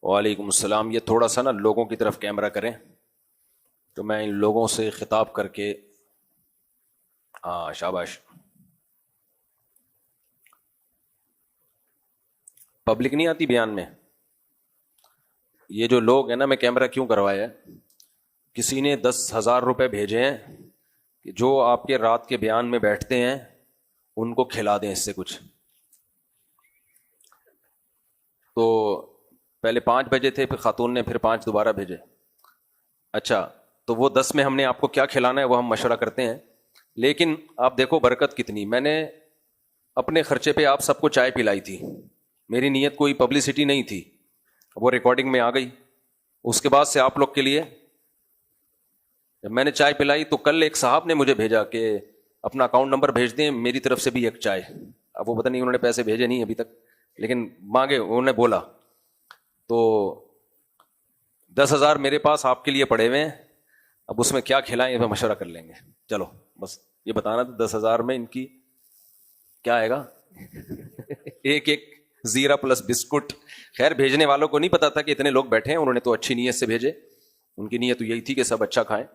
وعلیکم السلام. یہ تھوڑا سا نا لوگوں کی طرف کیمرہ کریں تو میں ان لوگوں سے خطاب کر کے شاباش. پبلک نہیں آتی بیان میں. یہ جو لوگ ہیں نا, میں کیمرہ کیوں کروایا, کسی نے 10,000 روپے بھیجے ہیں کہ جو آپ کے رات کے بیان میں بیٹھتے ہیں ان کو کھلا دیں اس سے کچھ. تو پہلے 5 بھیجے تھے, پھر خاتون نے پھر 5 دوبارہ بھیجے. اچھا, تو وہ 10 میں ہم نے آپ کو کیا کھلانا ہے وہ ہم مشورہ کرتے ہیں. لیکن آپ دیکھو برکت کتنی. میں نے اپنے خرچے پہ آپ سب کو چائے پلائی تھی, میری نیت کوئی پبلسٹی نہیں تھی, وہ ریکارڈنگ میں آ گئی. اس کے بعد سے آپ لوگ کے لیے جب میں نے چائے پلائی تو کل ایک صاحب نے مجھے بھیجا کہ اپنا اکاؤنٹ نمبر بھیج دیں, میری طرف سے بھی ایک چائے. اب وہ پتہ نہیں انہوں نے پیسے بھیجے نہیں ابھی تک, لیکن مانگے, انہوں نے بولا. تو 10,000 میرے پاس آپ کے لیے پڑے ہوئے ہیں, اب اس میں کیا کھلائیں یہ مشورہ کر لیں گے. چلو بس یہ بتانا تھا 10,000 میں ان کی کیا آئے گا. ایک زیرہ پلس بسکٹ. خیر بھیجنے والوں کو نہیں پتا تھا کہ اتنے لوگ بیٹھے ہیں, انہوں نے تو اچھی نیت سے بھیجے, ان کی نیت تو یہی تھی کہ سب اچھا کھائیں.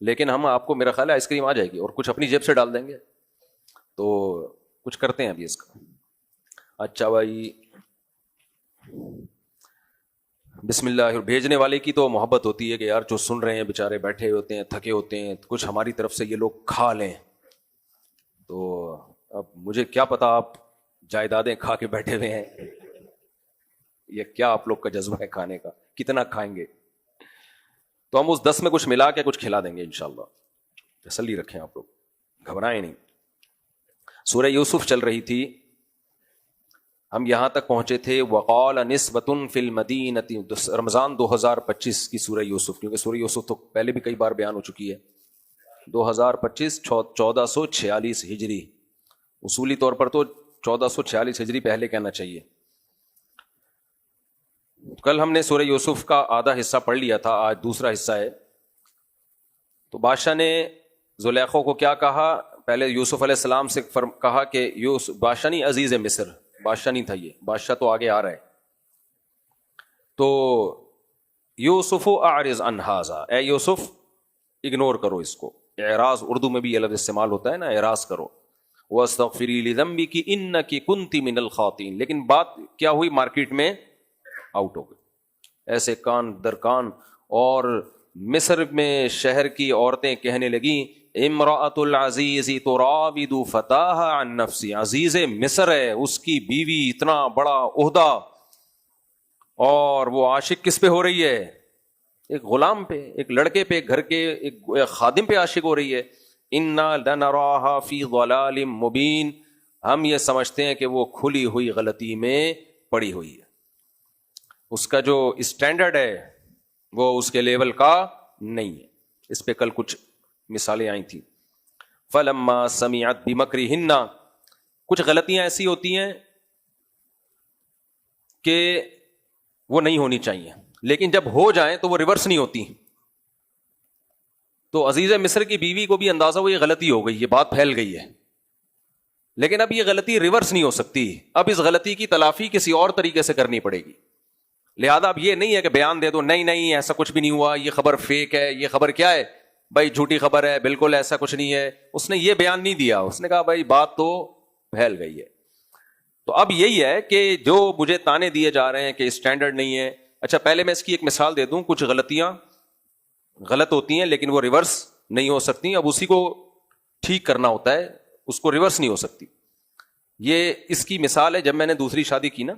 لیکن ہم آپ کو میرا خیال ہے آئس کریم آ جائے گی اور کچھ اپنی جیب سے ڈال دیں گے, تو کچھ کرتے ہیں ابھی اس کا. اچھا بھائی بسم اللہ. بھیجنے والے کی تو محبت ہوتی ہے کہ یار جو سن رہے ہیں بیچارے بیٹھے ہوتے ہیں, تھکے ہوتے ہیں, کچھ ہماری طرف سے یہ لوگ کھا لیں. تو اب مجھے کیا پتا آپ جائیدادیں کھا کے بیٹھے ہوئے ہیں, یہ کیا آپ لوگ کا جذبہ ہے کھانے کا, کتنا کھائیں گے. تو ہم اس 10 میں کچھ ملا کے کچھ کھلا دیں گے انشاءاللہ. تسلی رکھیں آپ لوگ, گھبرائیں نہیں. سورہ یوسف چل رہی تھی, ہم یہاں تک پہنچے تھے وقال نسبۃ فی المدینہ. رمضان 2025 کی سورہ یوسف, کیونکہ سورہ یوسف تو پہلے بھی کئی بار بیان ہو چکی ہے. 2025 1446 ہجری, اصولی طور پر تو 1446 ہجری پہلے کہنا چاہیے. کل ہم نے سورہ یوسف کا آدھا حصہ پڑھ لیا تھا, آج دوسرا حصہ ہے. تو بادشاہ نے زلیخا کو کیا کہا, پہلے یوسف علیہ السلام سے کہا کہ بادشاہ نہیں, عزیز مصر, بادشاہ نہیں تھا یہ, بادشاہ تو آگے آ رہا ہے. تو یوسف اعرض عن ھذا, اے یوسف اگنور کرو اس کو. اعراض اردو میں بھی یہ لفظ استعمال ہوتا ہے نا, اعراض کرو. واستغفری لذنبک انک کنت من الخاطئین. لیکن بات کیا ہوئی, مارکیٹ میں آؤٹ ہو گئی, ایسے کان در کان. اور مصر میں شہر کی عورتیں کہنے لگیں امرأۃ العزیز تراود فتاها عن نفسی. عزیز مصر ہے, اس کی بیوی, اتنا بڑا عہدہ, اور وہ عاشق کس پہ ہو رہی ہے, ایک غلام پہ, ایک لڑکے پہ, گھر کے ایک خادم پہ عاشق ہو رہی ہے. انا لنراها فی ضلال مبین. ہم یہ سمجھتے ہیں کہ وہ کھلی ہوئی غلطی میں پڑی ہوئی ہے, اس کا جو اسٹینڈرڈ ہے وہ اس کے لیول کا نہیں ہے. اس پہ کل کچھ مثالیں آئی تھیں. فلما سمعت بمکرہن, کچھ غلطیاں ایسی ہوتی ہیں کہ وہ نہیں ہونی چاہیے, لیکن جب ہو جائیں تو وہ ریورس نہیں ہوتی. تو عزیز مصر کی بیوی کو بھی اندازہ ہو یہ غلطی ہو گئی, یہ بات پھیل گئی ہے, لیکن اب یہ غلطی ریورس نہیں ہو سکتی. اب اس غلطی کی تلافی کسی اور طریقے سے کرنی پڑے گی. لہذا اب یہ نہیں ہے کہ بیان دے دو نہیں ایسا کچھ بھی نہیں ہوا, یہ خبر فیک ہے, یہ خبر کیا ہے بھائی, جھوٹی خبر ہے, بالکل ایسا کچھ نہیں ہے. اس نے یہ بیان نہیں دیا, اس نے کہا بھائی بات تو پھیل گئی ہے. تو اب یہی ہے کہ جو مجھے تانے دیے جا رہے ہیں کہ اسٹینڈرڈ نہیں ہے. اچھا پہلے میں اس کی ایک مثال دے دوں. کچھ غلطیاں غلط ہوتی ہیں لیکن وہ ریورس نہیں ہو سکتی, اب اسی کو ٹھیک کرنا ہوتا ہے, اس کو ریورس نہیں ہو سکتی. یہ اس کی مثال ہے, جب میں نے دوسری شادی کی نا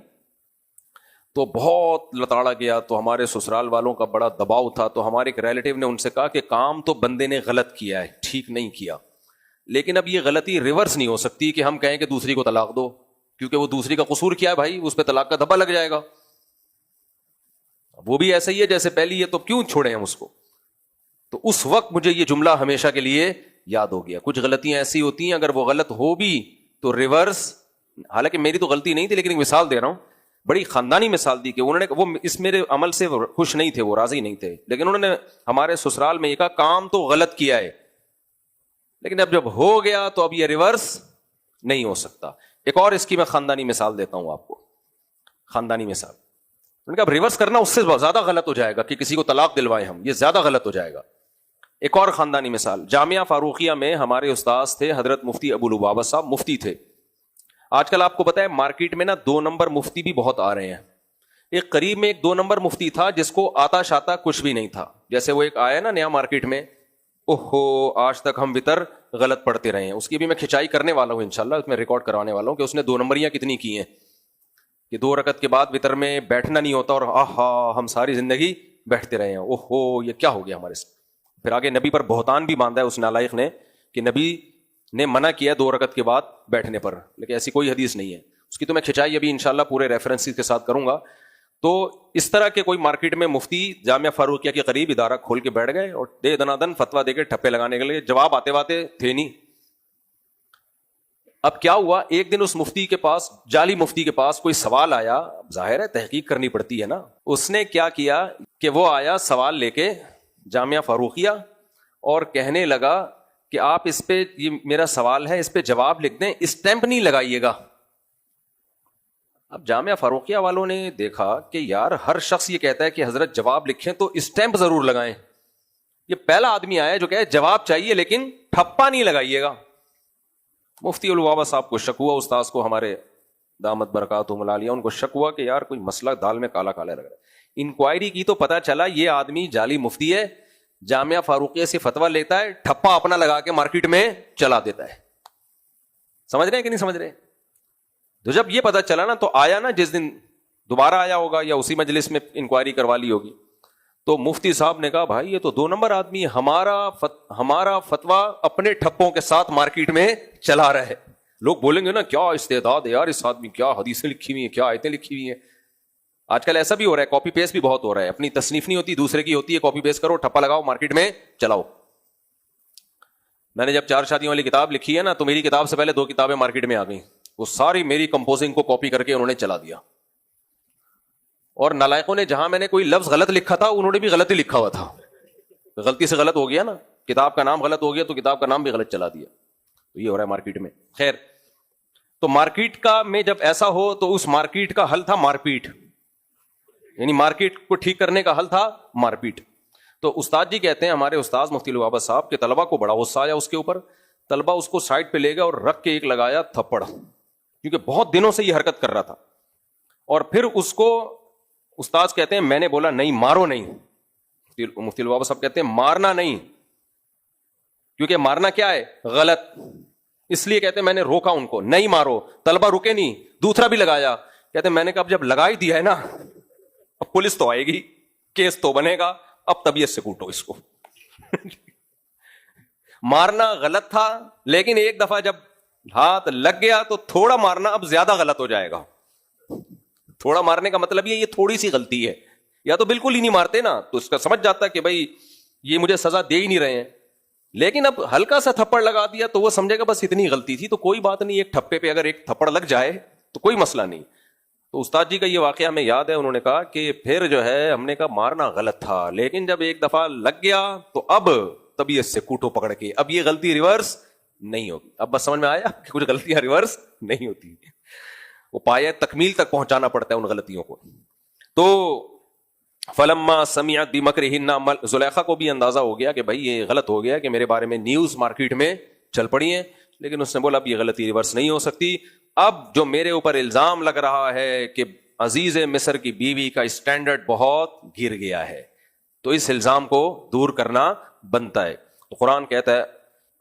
تو بہت لتاڑا گیا, تو ہمارے سسرال والوں کا بڑا دباؤ تھا. تو ہمارے ایک ریلیٹیو نے ان سے کہا کہ کام تو بندے نے غلط کیا ہے, ٹھیک نہیں کیا, لیکن اب یہ غلطی ریورس نہیں ہو سکتی کہ ہم کہیں کہ دوسری کو طلاق دو, کیونکہ وہ دوسری کا قصور کیا ہے بھائی, اس پہ طلاق کا دھبا لگ جائے گا. وہ بھی ایسا ہی ہے جیسے پہلی ہے, تو کیوں چھوڑیں ہم اس کو. تو اس وقت مجھے یہ جملہ ہمیشہ کے لیے یاد ہو گیا. کچھ غلطیاں ایسی ہوتی ہیں اگر وہ غلط ہو بھی تو ریورس, حالانکہ میری تو غلطی نہیں تھی لیکن ایک مثال دے رہا ہوں, بڑی خاندانی مثال دی کہ انہوں نے, وہ اس میرے عمل سے خوش نہیں تھے, وہ راضی نہیں تھے, لیکن انہوں نے ہمارے سسرال میں یہ کہا کام تو غلط کیا ہے, لیکن اب جب ہو گیا تو اب یہ ریورس نہیں ہو سکتا. ایک اور اس کی میں خاندانی مثال دیتا ہوں آپ کو. خاندانی مثال اب ریورس کرنا اس سے زیادہ غلط ہو جائے گا کہ کسی کو طلاق دلوائیں ہم, یہ زیادہ غلط ہو جائے گا. ایک اور خاندانی مثال, جامعہ فاروقیہ میں ہمارے استاذ تھے حضرت مفتی ابو لبابہ صاحب, مفتی تھے. آج کل آپ کو پتا ہے مارکیٹ میں نا 2 نمبر مفتی بھی بہت آ رہے ہیں. ایک قریب میں ایک 2 نمبر مفتی تھا جس کو آتا شاتا کچھ بھی نہیں تھا, جیسے وہ ایک آیا نا نیا مارکیٹ میں, اوہو آج تک ہم وطر غلط پڑھتے رہے ہیں. اس کی بھی میں کھچائی کرنے والا ہوں انشاءاللہ, اس میں ریکارڈ کروانے والا ہوں کہ اس نے 2 نمبریاں کتنی کی ہیں, کہ 2 رکعت کے بعد وطر میں بیٹھنا نہیں ہوتا اور آہا ہم ساری زندگی بیٹھتے رہے ہیں, اوہو یہ کیا ہو گیا ہمارے سے. پھر آگے نبی پر بہتان بھی باندھا ہے اس نالائق نے کہ نبی نے منع کیا 2 رکعت کے بعد بیٹھنے پر, لیکن ایسی کوئی حدیث نہیں ہے. اس کی تو میں کھچائی ابھی انشاءاللہ پورے ریفرنسز کے ساتھ کروں گا. تو اس طرح کے کوئی مارکیٹ میں مفتی جامعہ فاروقیہ کے قریب ادارہ کھول کے بیٹھ گئے اور دے دنادن فتویٰ دے کے ٹھپے لگانے کے لیے, جواب آتے واتے تھے نہیں. اب کیا ہوا, ایک دن اس مفتی کے پاس, جعلی مفتی کے پاس کوئی سوال آیا, ظاہر ہے تحقیق کرنی پڑتی ہے نا. اس نے کیا کیا کہ وہ آیا سوال لے کے جامعہ فاروقیہ اور کہنے لگا کہ آپ اس پہ, یہ میرا سوال ہے اس پہ جواب لکھ دیں, اسٹیمپ نہیں لگائیے گا. اب جامعہ فاروقیہ والوں نے دیکھا کہ یار ہر شخص یہ کہتا ہے کہ حضرت جواب لکھیں تو اسٹیمپ ضرور لگائیں, یہ پہلا آدمی آیا جو کہے جواب چاہیے لیکن ٹھپا نہیں لگائیے گا. مفتی الوابا صاحب کو شک ہوا, استاذ کو ہمارے دامت برکاتہم العالیہ ان کو شک ہوا کہ یار کوئی مسئلہ دال میں کالا کالا لگ رہا ہے. انکوائری کی تو پتا چلا یہ آدمی جعلی مفتی ہے, جامعہ فاروقیہ سے فتویٰ لیتا ہے, ٹھپا اپنا لگا کے مارکیٹ میں چلا دیتا ہے. سمجھ رہے ہیں کہ نہیں سمجھ رہے؟ تو جب یہ پتا چلا نا تو آیا نا, جس دن دوبارہ آیا ہوگا یا اسی مجلس میں انکوائری کروا لی ہوگی, تو مفتی صاحب نے کہا بھائی یہ تو 2 نمبر آدمی ہے, ہمارا فتویٰ اپنے ٹھپوں کے ساتھ مارکیٹ میں چلا رہا ہے. لوگ بولیں گے نا کیا استعداد ہے یار اس آدمی, کیا حدیثیں لکھی ہوئی ہیں, کیا آیتیں لکھی ہوئی ہیں. آج کل ایسا بھی ہو رہا ہے, کاپی پیسٹ بھی بہت ہو رہا ہے, اپنی تصنیف نہیں ہوتی دوسرے کی ہوتی ہے, کاپی پیسٹ کرو ٹھپا لگاؤ مارکیٹ میں چلاؤ. میں نے جب 4 شادیوں والی کتاب لکھی ہے نا تو میری کتاب سے پہلے 2 کتابیں مارکیٹ میں آ گئیں, وہ ساری میری کمپوزنگ کو کاپی کر کے انہوں نے چلا دیا. اور نالائقوں نے جہاں میں نے کوئی لفظ غلط لکھا تھا انہوں نے بھی غلط ہی لکھا ہوا تھا, غلطی سے غلط ہو گیا نا, کتاب کا نام غلط ہو گیا تو کتاب کا نام بھی غلط چلا دیا. تو یہ ہو رہا ہے مارکیٹ میں. خیر, تو مارکیٹ کا میں جب ایسا ہو تو اس مارکیٹ کا حل تھا مارپیٹ, یعنی مارکیٹ کو ٹھیک کرنے کا حل تھا مارپیٹ. تو استاد جی کہتے ہیں ہمارے استاذ مفتی الوابا صاحب کے طلبہ کو بڑا غصہ آیا اس کے اوپر. طلبہ اس کو سائڈ پہ لے گئے اور رکھ کے ایک لگایا تھپڑ, کیونکہ بہت دنوں سے یہ حرکت کر رہا تھا. اور پھر اس کو استاذ کہتے ہیں میں نے بولا نہیں مارو نہیں. مفتی الوابا صاحب کہتے ہیں مارنا نہیں, کیونکہ مارنا کیا ہے غلط, اس لیے کہتے ہیں میں نے روکا ان کو نہیں مارو. طلبہ رکے نہیں, دوسرا بھی لگایا. کہتے ہیں میں نے کہا اب جب لگا ہی دیا ہے نا, اب پولیس تو آئے گی, کیس تو بنے گا, اب طبیعت سے کوٹو اس کو. مارنا غلط تھا لیکن ایک دفعہ جب ہاتھ لگ گیا تو تھوڑا مارنا اب زیادہ غلط ہو جائے گا. تھوڑا مارنے کا مطلب یہ تھوڑی سی غلطی ہے, یا تو بالکل ہی نہیں مارتے نا تو اس کا سمجھ جاتا کہ بھائی یہ مجھے سزا دے ہی نہیں رہے ہیں, لیکن اب ہلکا سا تھپڑ لگا دیا تو وہ سمجھے گا بس اتنی غلطی تھی تو کوئی بات نہیں, ایک ٹھپے پہ اگر ایک تھپڑ لگ جائے تو کوئی مسئلہ نہیں. تو استاد جی کا یہ واقعہ ہمیں یاد ہے, انہوں نے کہا کہ پھر جو ہے ہم نے کہا مارنا غلط تھا لیکن جب ایک دفعہ لگ گیا تو اب طبیعت سے کوٹو پکڑ کے, اب یہ غلطی ریورس نہیں ہوگی. اب بس سمجھ میں آیا کہ کچھ غلطیاں ریورس نہیں ہوتی, وہ پایہ تکمیل تک پہنچانا پڑتا ہے ان غلطیوں کو. تو فلما سمعت بمکرہن, زلیخا کو بھی اندازہ ہو گیا کہ بھائی یہ غلط ہو گیا کہ میرے بارے میں نیوز مارکیٹ میں چل پڑی ہیں, لیکن اس نے بولا اب یہ غلطی ریورس نہیں ہو سکتی. اب جو میرے اوپر الزام لگ رہا ہے کہ عزیز مصر کی بیوی کا اسٹینڈرڈ بہت گر گیا ہے, تو اس الزام کو دور کرنا بنتا ہے. تو قرآن کہتا ہے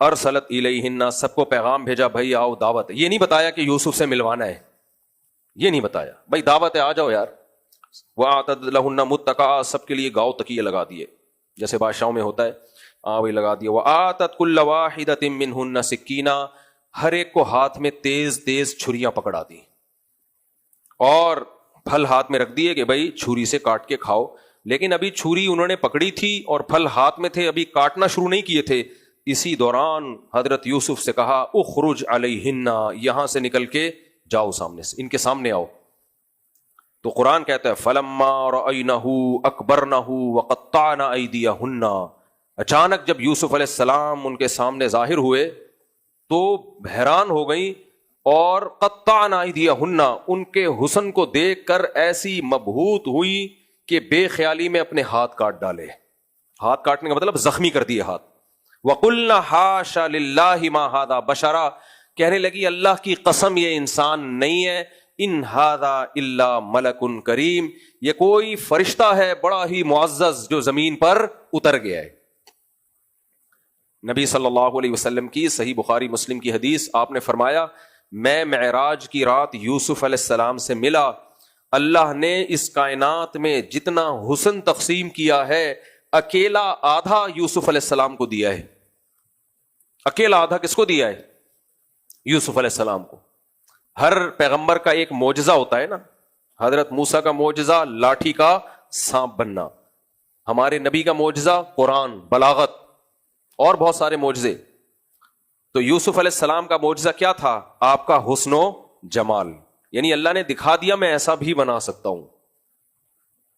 ارسلت الیہن, سب کو پیغام بھیجا بھائی آؤ دعوت. یہ نہیں بتایا کہ یوسف سے ملوانا ہے, یہ نہیں بتایا, بھائی دعوت ہے آ جاؤ یار. وَأَعْتَدْ لَهُنَّ مُتَّكَأً, سب کے لیے گاؤ تکیے لگا دیے جیسے بادشاہوں میں ہوتا ہے, وہی لگا دیے. وَآتَتْ كُلَّ وَاحِدَةٍ مِّنْهُنَّ سِكِّينًا, ہر ایک کو ہاتھ میں تیز تیز چھریاں پکڑا دی اور پھل ہاتھ میں رکھ دیے کہ بھائی چھری سے کاٹ کے کھاؤ. لیکن ابھی چھری انہوں نے پکڑی تھی اور پھل ہاتھ میں تھے, ابھی کاٹنا شروع نہیں کیے تھے. اسی دوران حضرت یوسف سے کہا اخرج علیہن, یہاں سے نکل کے جاؤ, سامنے سے ان کے سامنے آؤ. تو قرآن کہتا ہے فلما رأینہ اکبرنہ وقطعن ایدیہن, اچانک جب یوسف علیہ السلام ان کے سامنے ظاہر ہوئے تو حیران ہو گئی اور قطعنا ایدیہن، ان کے حسن کو دیکھ کر ایسی مبہوت ہوئی کہ بے خیالی میں اپنے ہاتھ کاٹ ڈالے. ہاتھ کاٹنے کا مطلب زخمی کر دیے ہاتھ. وَقُلْنَا حَاشَ لِلَّهِ مَا هَذَا بَشَرًا، کہنے لگی اللہ کی قسم یہ انسان نہیں ہے، ان ھذا الا ملک کریم، یہ کوئی فرشتہ ہے بڑا ہی معزز جو زمین پر اتر گیا ہے. نبی صلی اللہ علیہ وسلم کی صحیح بخاری مسلم کی حدیث، آپ نے فرمایا میں معراج کی رات یوسف علیہ السلام سے ملا، اللہ نے اس کائنات میں جتنا حسن تقسیم کیا ہے اکیلا آدھا یوسف علیہ السلام کو دیا ہے. اکیلا آدھا کس کو دیا ہے؟ یوسف علیہ السلام کو. ہر پیغمبر کا ایک معجزہ ہوتا ہے نا. حضرت موسیٰ کا معجزہ لاٹھی کا سانپ بننا، ہمارے نبی کا معجزہ قرآن، بلاغت اور بہت سارے معجزے. تو یوسف علیہ السلام کا معجزہ کیا تھا؟ آپ کا حسن و جمال. یعنی اللہ نے دکھا دیا میں ایسا بھی بنا سکتا ہوں،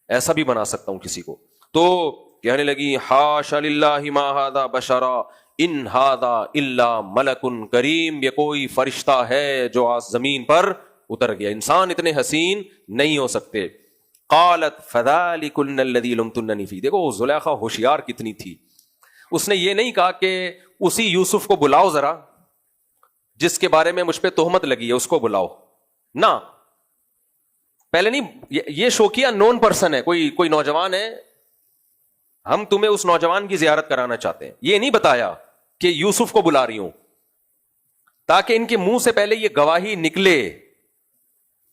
ایسا بھی بنا سکتا ہوں کسی کو. تو کہنے لگی حاشا للہ ما ھذا بشرا ان ھذا الا ملک کریم، یہ کوئی فرشتہ ہے جو آج زمین پر اتر گیا، انسان اتنے حسین نہیں ہو سکتے. قالت فذلکن الذی لمتننی فیہ. دیکھو زلیخا ہوشیار کتنی تھی، اس نے یہ نہیں کہا کہ اسی یوسف کو بلاؤ ذرا جس کے بارے میں مجھ پہ تہمت لگی ہے، اس کو بلاؤ. نہ پہلے نہیں، یہ شوقیہ نون پرسن ہے، کوئی نوجوان ہے، ہم تمہیں اس نوجوان کی زیارت کرانا چاہتے ہیں. یہ نہیں بتایا کہ یوسف کو بلا رہی ہوں، تاکہ ان کے منہ سے پہلے یہ گواہی نکلے.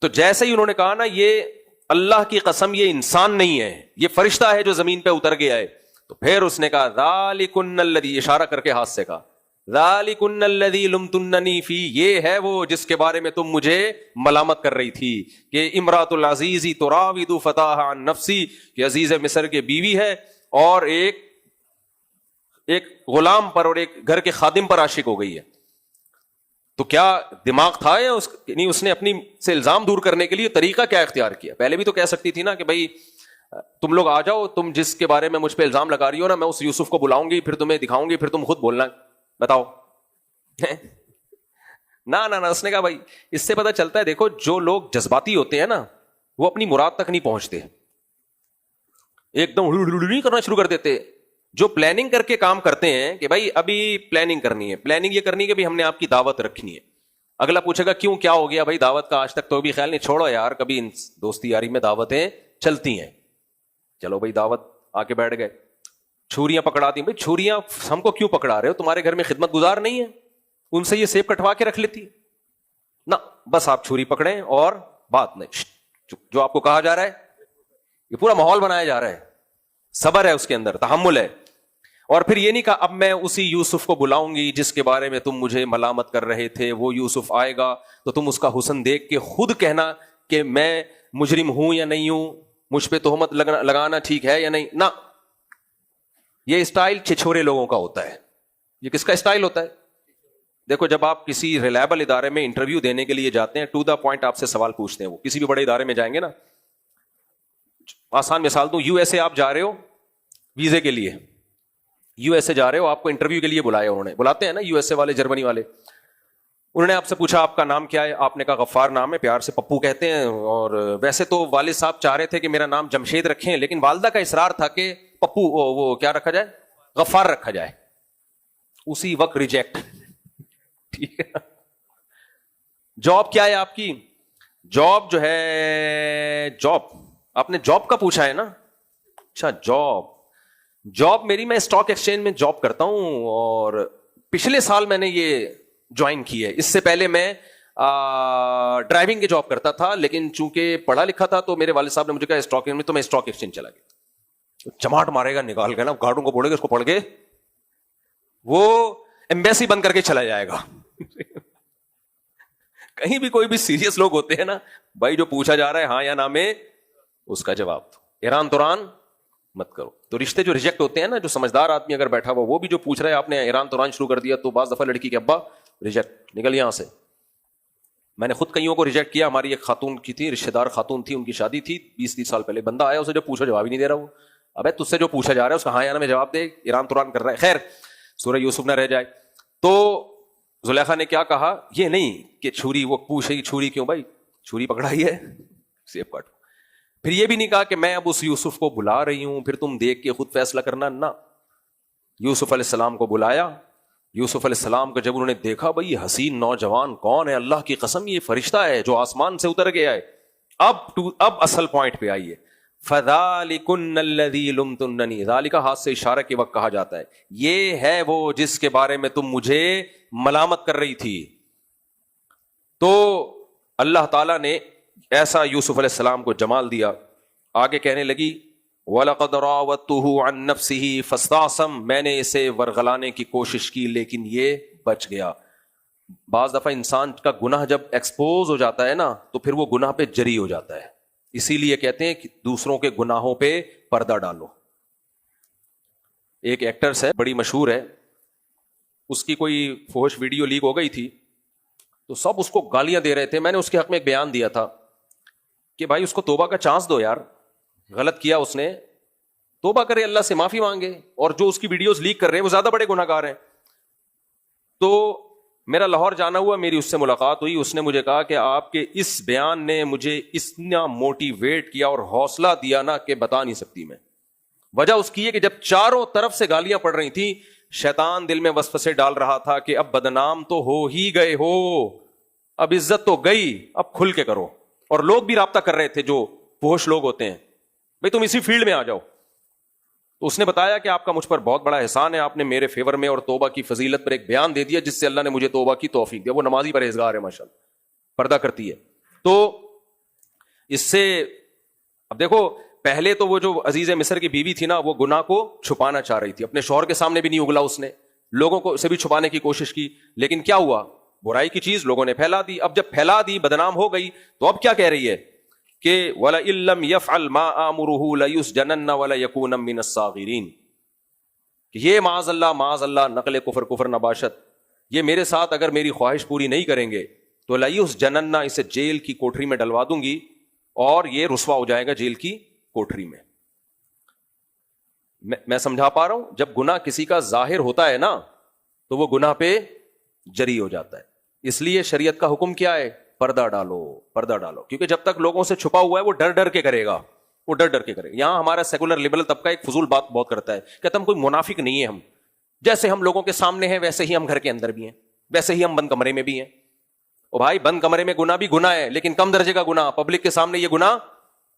تو جیسے ہی انہوں نے کہا نا یہ اللہ کی قسم یہ انسان نہیں ہے، یہ فرشتہ ہے جو زمین پہ اتر گیا ہے، تو پھر اس نے کہا ذالکن الذی، اشارہ کر کے ہاتھ سے کہا ذالکن الذی لمتننی فی، یہ ہے وہ جس کے بارے میں تم مجھے ملامت کر رہی تھی کہ امرأۃ العزیز تراود فتاها عن نفسی، کہ عزیز مصر کی بیوی ہے اور ایک غلام پر اور ایک گھر کے خادم پر عاشق ہو گئی ہے. تو کیا دماغ تھا یا اس نے اپنی سے الزام دور کرنے کے لیے طریقہ کیا اختیار کیا؟ پہلے بھی تو کہہ سکتی تھی نا کہ بھائی تم لوگ آ جاؤ، تم جس کے بارے میں مجھ پہ الزام لگا رہی ہو نا، میں اس یوسف کو بلاؤں گی، پھر تمہیں دکھاؤں گی، پھر تم خود بولنا، بتاؤ. نہ اس نے کہا بھائی اس سے پتہ چلتا ہے، دیکھو جو لوگ جذباتی ہوتے ہیں نا وہ اپنی مراد تک نہیں پہنچتے، ایک دم نہیں کرنا شروع کر دیتے. جو پلاننگ کر کے کام کرتے ہیں کہ بھائی ابھی پلاننگ کرنی ہے، پلاننگ یہ کرنی ہے کہ بھائی ہم نے آپ کی دعوت رکھنی ہے. اگلا پوچھے گا کیوں، کیا ہو گیا بھائی دعوت کا آج تک تو بھی خیال نہیں، چھوڑو یار کبھی دوستی یاری میں دعوتیں چلتی ہیں، چلو بھائی دعوت آ کے بیٹھ گئے. چھریاں پکڑا دی، بھائی چھریاں ہم کو کیوں پکڑا رہے ہو؟ تمہارے گھر میں خدمت گزار نہیں ہے، ان سے یہ سیب کٹوا کے رکھ لیتی نہ، بس آپ چھری پکڑیں اور بات نہیں، جو آپ کو کہا جا رہا ہے یہ پورا ماحول بنایا جا رہا ہے، صبر ہے اس کے اندر، تحمل ہے. اور پھر یہ نہیں کہا اب میں اسی یوسف کو بلاؤں گی جس کے بارے میں تم مجھے ملامت کر رہے تھے، وہ یوسف آئے گا تو تم اس کا حسن دیکھ کے خود کہنا کہ میں مجرم ہوں یا نہیں ہوں، مجھ پہ تہمت لگانا ٹھیک ہے یا نہیں. نہ، یہ اسٹائل چھچورے لوگوں کا ہوتا ہے. یہ کس کا اسٹائل ہوتا ہے؟ دیکھو جب آپ کسی ریلائبل ادارے میں انٹرویو دینے کے لیے جاتے ہیں، ٹو دا پوائنٹ آپ سے سوال پوچھتے ہیں. وہ کسی بھی بڑے ادارے میں جائیں گے نا، آسان مثال دوں، یو ایس اے آپ جا رہے ہو ویزے کے لیے، یو ایس اے جا رہے ہو، آپ کو انٹرویو کے لیے بلایا، انہوں نے بلاتے ہیں نا یو ایس اے والے، جرمنی والے، انہوں نے آپ سے پوچھا آپ کا نام کیا ہے، آپ نے کہا غفار نام ہے، پیار سے پپو کہتے ہیں. اور ویسے تو والد صاحب چاہ رہے تھے کہ میرا نام جمشید رکھیں، لیکن والدہ کا اصرار تھا کہ پپو وہ کیا رکھا جائے، غفار رکھا جائے. اسی وقت ریجیکٹ. ٹھیک ہے. جاب کیا ہے آپ کی؟ جاب جو ہے، جاب آپ نے جاب کا پوچھا ہے نا. اچھا جاب میری، میں اسٹاک ایکسچینج میں جاب کرتا ہوں اور پچھلے سال میں نے یہ جوائن کی ہے. اس سے پہلے میں ڈرائیونگ کی جاب کرتا تھا، لیکن چونکہ پڑھا لکھا تھا تو میرے والد صاحب نے مجھے کہا اسٹاک میں، تو میں اسٹاک ایکسچینج چلا گیا. چماٹ مارے گا نکال کے نا، گارڈوں کو بولے گا اس کو پڑھ کے وہ ایمبیسی بند کر کے چلا جائے گا. کہیں بھی کوئی بھی سیریس لوگ ہوتے ہیں نا بھائی، جو پوچھا جا رہا ہے ہاں یا نہ میں اس کا جواب دو، ایران توران مت کرو. تو رشتے جو ریجیکٹ ہوتے ہیں نا، جو سمجھدار آدمی اگر بیٹھا ہوا وہ بھی جو پوچھ رہا ہے آپ نے ایران توران شروع کر دیا، تو بعض دفعہ لڑکی کے ابا ریجیکٹ، نکل یہاں سے. میں نے خود کئیوں کو ریجیکٹ کیا. ہماری ایک خاتون کی تھی، رشتے دار خاتون تھی، ان کی شادی تھی 20-30 سال پہلے، بندہ آیا اسے جو پوچھو جواب ہی نہیں دے رہا. وہ ابے تجھ سے جو پوچھا جا رہا ہے اس کا ہاں یا نا میں جواب دے, ایران توران کر رہا ہے. خیر سورہ یوسف نہ رہ جائے. تو زلیخا نے کیا کہا, یہ نہیں کہ چھری, وہ پوچھے گی چھری کیوں بھائی, چھری پکڑائی ہے سیب کاٹو. پھر یہ بھی نہیں کہا کہ میں اب اس یوسف کو بلا رہی ہوں پھر تم دیکھ کے خود فیصلہ کرنا, نہ. یوسف علیہ السلام کو بلایا. یوسف علیہ السلام کو جب انہوں نے دیکھا بھائی یہ حسین نوجوان کون ہے, اللہ کی قسم یہ فرشتہ ہے جو آسمان سے اتر گیا ہے. اب اصل پوائنٹ پہ آئیے. فَذَلِكُنَّ الَّذِي لُمْتُنَّنِي, ذَلِكَ ہاتھ سے اشارہ کے وقت کہا جاتا ہے, یہ ہے وہ جس کے بارے میں تم مجھے ملامت کر رہی تھی. تو اللہ تعالیٰ نے ایسا یوسف علیہ السلام کو جمال دیا. آگے کہنے لگی وَلَقَدْ رَاوَدتُّهُ عَن نَفْسِهِ فَاسْتَعْصَمَ, میں نے اسے ورغلانے کی کوشش کی لیکن یہ بچ گیا. بعض دفعہ انسان کا گناہ جب ایکسپوز ہو جاتا ہے نا تو پھر وہ گناہ پہ جری ہو جاتا ہے. اسی لیے کہتے ہیں کہ دوسروں کے گناہوں پہ پردہ ڈالو. ایک ایکٹرس ہے بڑی مشہور ہے, اس کی کوئی فحش ویڈیو لیک ہو گئی تھی تو سب اس کو گالیاں دے رہے تھے. میں نے اس کے حق میں ایک بیان دیا تھا کہ بھائی اس کو توبہ کا چانس دو یار, غلط کیا اس نے, توبہ کرے, اللہ سے معافی مانگے, اور جو اس کی ویڈیوز لیک کر رہے ہیں وہ زیادہ بڑے گناہ گار ہیں. تو میرا لاہور جانا ہوا, میری اس سے ملاقات ہوئی. اس نے مجھے کہا کہ آپ کے اس بیان نے مجھے اتنا موٹیویٹ کیا اور حوصلہ دیا نا کہ بتا نہیں سکتی میں. وجہ اس کی ہے کہ جب چاروں طرف سے گالیاں پڑ رہی تھیں شیطان دل میں وسوسے ڈال رہا تھا کہ اب بدنام تو ہو ہی گئے ہو, اب عزت تو گئی, اب کھل کے کرو. اور لوگ بھی رابطہ کر رہے تھے جو فحش لوگ ہوتے ہیں, بھئی تم اسی فیلڈ میں آ جاؤ. تو اس نے بتایا کہ آپ کا مجھ پر بہت بڑا احسان ہے, آپ نے میرے فیور میں اور توبہ کی فضیلت پر ایک بیان دے دیا جس سے اللہ نے مجھے توبہ کی توفیق دیا. وہ نمازی پرہیزگار ہے ماشاءاللہ, پردہ کرتی ہے. تو اس سے اب دیکھو, پہلے تو وہ جو عزیز مصر کی بیوی تھی نا وہ گناہ کو چھپانا چاہ رہی تھی, اپنے شوہر کے سامنے بھی نہیں اگلا اس نے, لوگوں کو سے بھی چھپانے کی کوشش کی, لیکن کیا ہوا, برائی کی چیز لوگوں نے پھیلا دی. اب جب پھیلا دی, بدنام ہو گئی, تو اب کیا کہہ رہی ہے کہ وَلَئِن لَّمْ يَفْعَلْ مَا آمُرُهُ لَيُسْجَنَنَّ وَلَيَكُونًا مِّنَ الصَّاغِرِينَ. یہ معاذ اللہ نقل کفر نباشت, یہ میرے ساتھ اگر میری خواہش پوری نہیں کریں گے تو لَيُسْجَنَنَّ, اسے جیل کی کوٹری میں ڈلوا دوں گی اور یہ رسوا ہو جائے گا جیل کی کوٹری میں. میں سمجھا پا رہا ہوں, جب گناہ کسی کا ظاہر ہوتا ہے نا تو وہ گناہ پہ جری ہو جاتا ہے. اس لیے شریعت کا حکم کیا ہے, پردہ ڈالو, پردہ ڈالو, کیونکہ جب تک لوگوں سے چھپا ہوا ہے وہ ڈر ڈر کے کرے گا, وہ ڈر ڈر کے کرے گا. یہاں ہمارا سیکولر لبرل طبقہ ایک فضول بات بہت کرتا ہے, کہتا ہم کوئی منافق نہیں ہے, ہم جیسے ہم لوگوں کے سامنے ہیں ویسے ہی ہم گھر کے اندر بھی ہیں, ویسے ہی ہم بند کمرے میں بھی ہیں. او بھائی, بند کمرے میں گناہ بھی گناہ ہے لیکن کم درجے کا گناہ, پبلک کے سامنے یہ گناہ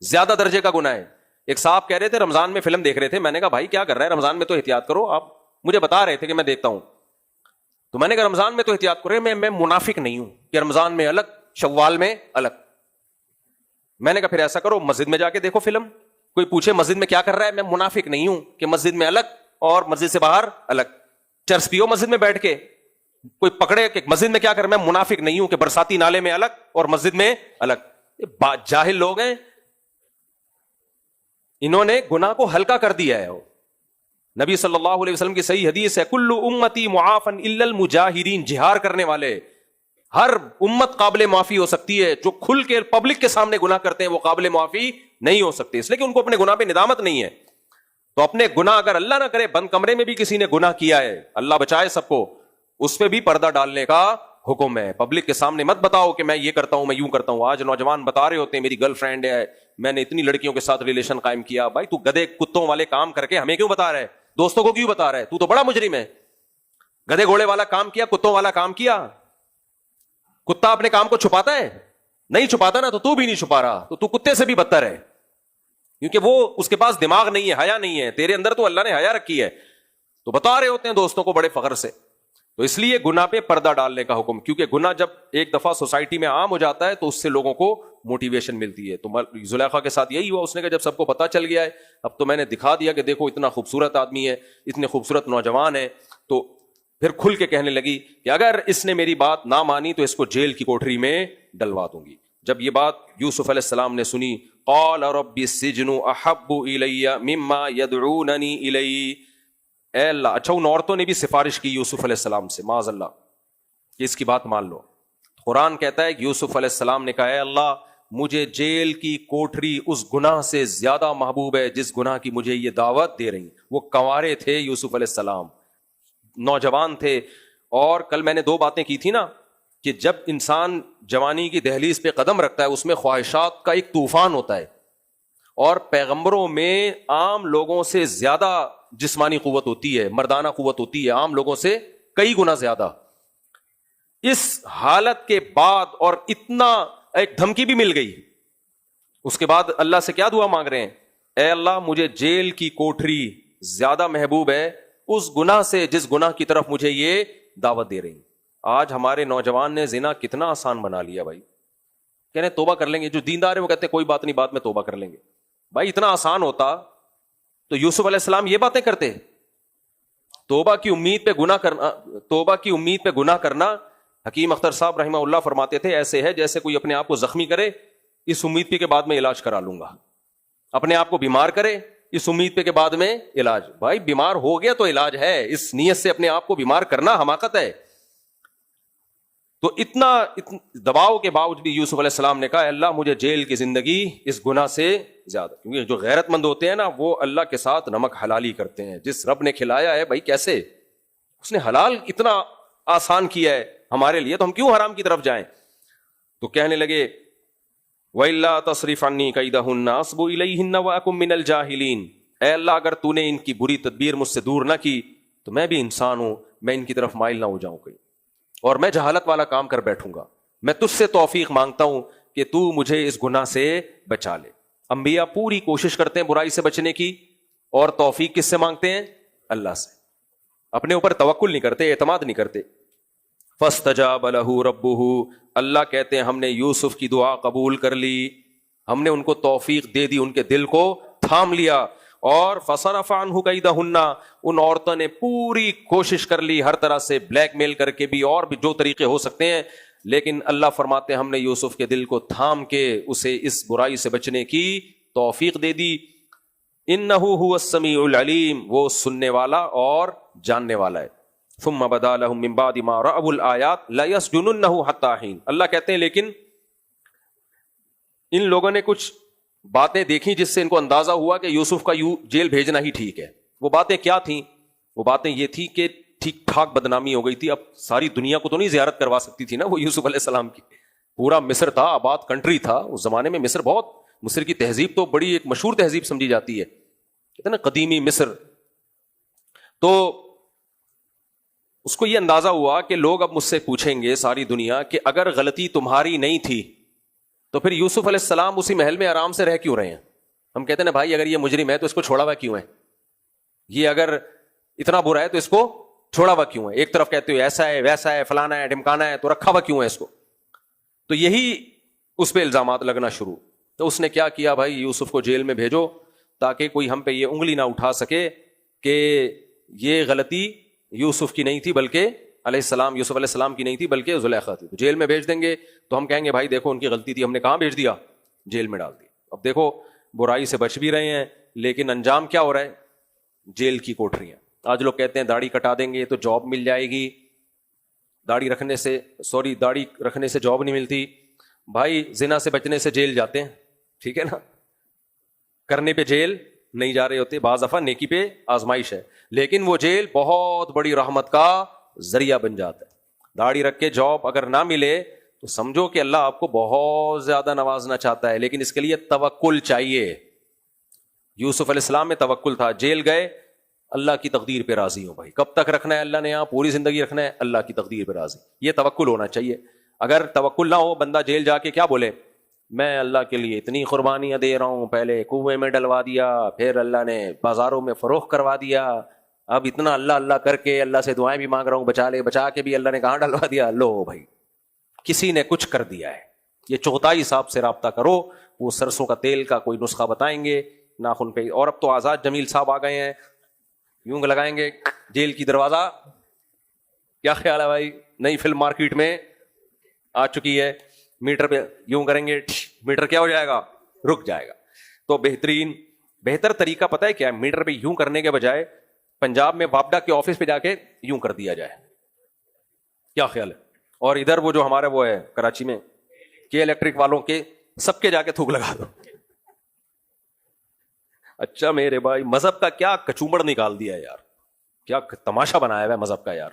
زیادہ درجے کا گناہ ہے. ایک صاحب کہہ رہے تھے رمضان میں فلم دیکھ رہے تھے, میں نے کہا بھائی کیا کر رہا ہے, رمضان میں تو احتیاط کرو. آپ مجھے بتا رہے تھے کہ میں دیکھتا ہوں, تو میں نے کہا رمضان میں تو احتیاط کرو. میں منافق نہیں ہوں کہ رمضان میں الگ شوال میں الگ. میں نے کہا پھر ایسا کرو مسجد میں جا کے دیکھو فلم, کوئی پوچھے مسجد میں کیا کر رہا ہے, میں منافق نہیں ہوں کہ مسجد میں الگ اور مسجد سے باہر الگ. چرس پیو مسجد میں بیٹھ کے, کوئی پکڑے کہ مسجد میں کیا کر رہا ہے, میں منافق نہیں ہوں کہ برساتی نالے میں الگ اور مسجد میں الگ. جاہل لوگ ہیں, انہوں نے گناہ کو ہلکا کر دیا ہے. نبی صلی اللہ علیہ وسلم کی صحیح حدیث ہے, کل امتی معافن الا المجاہرین, جہار کرنے والے ہر امت قابل معافی ہو سکتی ہے, جو کھل کے پبلک کے سامنے گناہ کرتے ہیں وہ قابل معافی نہیں ہو سکتے, اس لیے کہ ان کو اپنے گناہ پہ ندامت نہیں ہے. تو اپنے گناہ اگر اللہ نہ کرے, بند کمرے میں بھی کسی نے گناہ کیا ہے, اللہ بچائے سب کو, اس پہ بھی پردہ ڈالنے کا حکم ہے. پبلک کے سامنے مت بتاؤ کہ میں یہ کرتا ہوں, میں یوں کرتا ہوں. آج نوجوان بتا رہے ہوتے ہیں میری گرل فرینڈ ہے, میں نے اتنی لڑکیوں کے ساتھ ریلیشن قائم کیا. بھائی تو گدھے کتوں والے کام کر کے ہمیں کیوں بتا رہا ہے, دوستوں کو کیوں بتا رہا ہے, تو بڑا مجرم ہے. گدھے گھوڑے والا کام کیا, کتوں والا کام کیا. کتا اپنے کام کو چھپاتا ہے, نہیں چھپاتا نا, تو بھی نہیں چھپا رہا, تو کتے سے بھی بدتر ہے, کیونکہ وہ اس کے پاس دماغ نہیں ہے, حیا نہیں ہے. تیرے اندر تو اللہ نے حیا رکھی ہے, تو بتا رہے ہوتے ہیں دوستوں کو بڑے فخر سے. تو اس لیے گناہ پہ پردہ ڈالنے کا حکم, کیونکہ گناہ جب ایک دفعہ سوسائٹی میں عام ہو جاتا ہے تو اس سے لوگوں کو موٹیویشن ملتی ہے. تو زلیخا کے ساتھ یہی ہوا, اس نے کہا جب سب کو پتا چل گیا ہے اب تو میں نے دکھا دیا کہ دیکھو اتنا خوبصورت آدمی ہے, اتنے خوبصورت نوجوان ہے. تو پھر کھل کے کہنے لگی کہ اگر اس نے میری بات نہ مانی تو اس کو جیل کی کوٹری میں ڈلوا دوں گی. جب یہ بات یوسف علیہ السلام نے سنی, قال رب السجن احب الی مما یدعوننی الی, اے اللہ. اچھا, ان عورتوں نے بھی سفارش کی یوسف علیہ السلام سے, معاذ اللہ, کہ اس کی بات مان لو. قرآن کہتا ہے کہ یوسف علیہ السلام نے کہا, اے اللہ مجھے جیل کی کوٹری اس گناہ سے زیادہ محبوب ہے جس گناہ کی مجھے یہ دعوت دے رہی. وہ کنوارے تھے یوسف علیہ السلام, نوجوان تھے. اور کل میں نے 2 باتیں کی تھی نا, کہ جب انسان جوانی کی دہلیز پہ قدم رکھتا ہے اس میں خواہشات کا ایک طوفان ہوتا ہے, اور پیغمبروں میں عام لوگوں سے زیادہ جسمانی قوت ہوتی ہے, مردانہ قوت ہوتی ہے, عام لوگوں سے کئی گنا زیادہ. اس حالت کے بعد اور اتنا ایک دھمکی بھی مل گئی, اس کے بعد اللہ سے کیا دعا مانگ رہے ہیں, اے اللہ مجھے جیل کی کوٹری زیادہ محبوب ہے اس گناہ سے جس گناہ کی طرف مجھے یہ دعوت دے رہی. آج ہمارے نوجوان نے زنا کتنا آسان بنا لیا بھائی, کہنے توبہ کر لیں گے. جو دیندار ہے وہ کہتے ہیں کوئی بات نہیں بعد میں توبہ کر لیں گے. بھائی اتنا آسان ہوتا تو یوسف علیہ السلام یہ باتیں کرتے. توبہ کی امید پہ گناہ کرنا, توبہ کی امید پہ گناہ کرنا, حکیم اختر صاحب رحمہ اللہ فرماتے تھے ایسے ہے جیسے کوئی اپنے آپ کو زخمی کرے اس امید پہ کے بعد میں علاج کرا لوں گا. اپنے آپ کو بیمار کرے اس امید پہ کے بعد میں علاج. بھائی بیمار ہو گیا تو علاج ہے, اس نیت سے اپنے آپ کو بیمار کرنا حماقت ہے. تو اتنا دباؤ کے باوجود بھی یوسف علیہ السلام نے کہا اللہ مجھے جیل کی زندگی اس گناہ سے زیادہ, کیونکہ جو غیرت مند ہوتے ہیں نا وہ اللہ کے ساتھ نمک حلالی کرتے ہیں. جس رب نے کھلایا ہے بھائی کیسے اس نے حلال اتنا آسان کیا ہے ہمارے لیے, تو ہم کیوں حرام کی طرف جائیں. تو کہنے لگے وَإِلَّا تَصْرِفْ عَنِّي كَيْدَهُنَّ أَصْبُ إِلَيْهِنَّ وَأَكُن مِّنَ الْجَاهِلِينَ. اے اللہ اگر تو نے ان کی بری تدبیر مجھ سے دور نہ کی تو میں بھی انسان ہوں, میں ان کی طرف مائل نہ ہو جاؤں کہیں اور میں جہالت والا کام کر بیٹھوں گا. میں تجھ سے توفیق مانگتا ہوں کہ تو مجھے اس گناہ سے بچا لے. انبیاء پوری کوشش کرتے ہیں برائی سے بچنے کی, اور توفیق کس سے مانگتے ہیں؟ اللہ سے. اپنے اوپر توکل نہیں کرتے, اعتماد نہیں کرتے. فاستجاب له ربه, اللہ کہتے ہیں ہم نے یوسف کی دعا قبول کر لی, ہم نے ان کو توفیق دے دی, ان کے دل کو تھام لیا. اور فصرف عنہ کیدہن, ان عورتوں نے پوری کوشش کر لی ہر طرح سے بلیک میل کر کے بھی اور بھی جو طریقے ہو سکتے ہیں, لیکن اللہ فرماتے ہیں ہم نے یوسف کے دل کو تھام کے اسے اس برائی سے بچنے کی توفیق دے دی. انہ هو السمیع العلیم, وہ سننے والا اور جاننے والا ہے. ثم بدا لهم من بعد ما رأوا الآیات لیسجننہ حتی حین. اللہ کہتے ہیں لیکن ان لوگوں نے کچھ باتیں دیکھی جس سے ان کو اندازہ ہوا کہ یوسف کا جیل بھیجنا ہی ٹھیک ہے. وہ باتیں کیا تھیں؟ وہ باتیں یہ تھی کہ ٹھیک ٹھاک بدنامی ہو گئی تھی. اب ساری دنیا کو تو نہیں زیارت کروا سکتی تھی نا وہ یوسف علیہ السلام کی. پورا مصر تھا, آباد کنٹری تھا اس زمانے میں. مصر بہت, مصر کی تہذیب تو بڑی ایک مشہور تہذیب سمجھی جاتی ہے, کہتے ہیں نا قدیمی مصر. تو اس کو یہ اندازہ ہوا کہ لوگ اب مجھ سے پوچھیں گے ساری دنیا کہ اگر غلطی تمہاری نہیں تھی تو پھر یوسف علیہ السلام اسی محل میں آرام سے رہ کیوں رہے ہیں؟ ہم کہتے ہیں نا بھائی اگر یہ مجرم ہے تو اس کو چھوڑا ہوا کیوں ہے, یہ اگر اتنا برا ہے تو اس کو چھوڑا ہوا کیوں ہے؟ ایک طرف کہتے ہو ایسا ہے ویسا ہے فلانا ہے ڈمکانا ہے, تو رکھا ہوا کیوں ہے اس کو؟ تو یہی اس پہ الزامات لگنا شروع. تو اس نے کیا کیا بھائی, یوسف کو جیل میں بھیجو تاکہ کوئی ہم پہ یہ انگلی نہ اٹھا سکے کہ یہ غلطی یوسف کی نہیں تھی بلکہ یوسف علیہ السلام کی نہیں تھی بلکہ زلیخا تھی. تو جیل میں بھیج دیں گے تو ہم کہیں گے بھائی دیکھو ان کی غلطی تھی, ہم نے کہاں بھیج دیا؟ جیل میں ڈال دیا. اب دیکھو برائی سے بچ بھی رہے ہیں لیکن انجام کیا ہو رہا ہے؟ جیل کی کوٹریاں. آج لوگ کہتے ہیں داڑھی کٹا دیں گے تو جاب مل جائے گی, داڑھی رکھنے سے جاب نہیں ملتی. بھائی زنا سے بچنے سے جیل جاتے ہیں, ٹھیک ہے نا, کرنے پہ جیل نہیں جا رہے ہوتے. بعض دفعہ نیکی پہ آزمائش ہے, لیکن وہ جیل بہت بڑی رحمت کا ذریعہ بن جاتا ہے. داڑھی رکھ کے جاب اگر نہ ملے تو سمجھو کہ اللہ آپ کو بہت زیادہ نوازنا چاہتا ہے, لیکن اس کے لیے توکل چاہیے. یوسف علیہ السلام میں توکل تھا, جیل گئے, اللہ کی تقدیر پہ راضی ہوں بھائی. کب تک رکھنا ہے اللہ نے یہاں؟ پوری زندگی رکھنا ہے, اللہ کی تقدیر پہ راضی. یہ توکل ہونا چاہیے. اگر توکل نہ ہو, بندہ جیل جا کے کیا بولے, میں اللہ کے لیے اتنی قربانیاں دے رہا ہوں, پہلے کنویں میں ڈلوا دیا, پھر اللہ نے بازاروں میں فروخت کروا دیا, اب اتنا اللہ اللہ کر کے اللہ سے دعائیں بھی مانگ رہا ہوں بچا لے, بچا کے بھی اللہ نے کہاں ڈلوا دیا. لو بھائی کسی نے کچھ کر دیا ہے. یہ چغتائی صاحب سے رابطہ کرو, وہ سرسوں کا تیل کا کوئی نسخہ بتائیں گے ناخن پہ. اور اب تو آزاد جمیل صاحب آ گئے ہیں, یوں لگائیں گے جیل کی دروازہ. کیا خیال ہے بھائی؟ نئی فلم مارکیٹ میں آ چکی ہے, میٹر پہ یوں کریں گے, میٹر کیا ہو جائے گا؟ رک جائے گا. تو بہتر طریقہ پتہ ہے کیا ہے؟ میٹر پہ یوں کرنے کے بجائے پنجاب میں واپڈا کے آفس پہ جا کے یوں کر دیا جائے. کیا خیال ہے؟ اور ادھر وہ جو ہمارا وہ ہے کراچی میں کے الیکٹرک والوں کے سب کے جا کے تھوک لگا دو. اچھا میرے بھائی, مذہب کا کیا کچومڑ نکال دیا ہے یار, کیا تماشا بنایا ہوا ہے مذہب کا یار.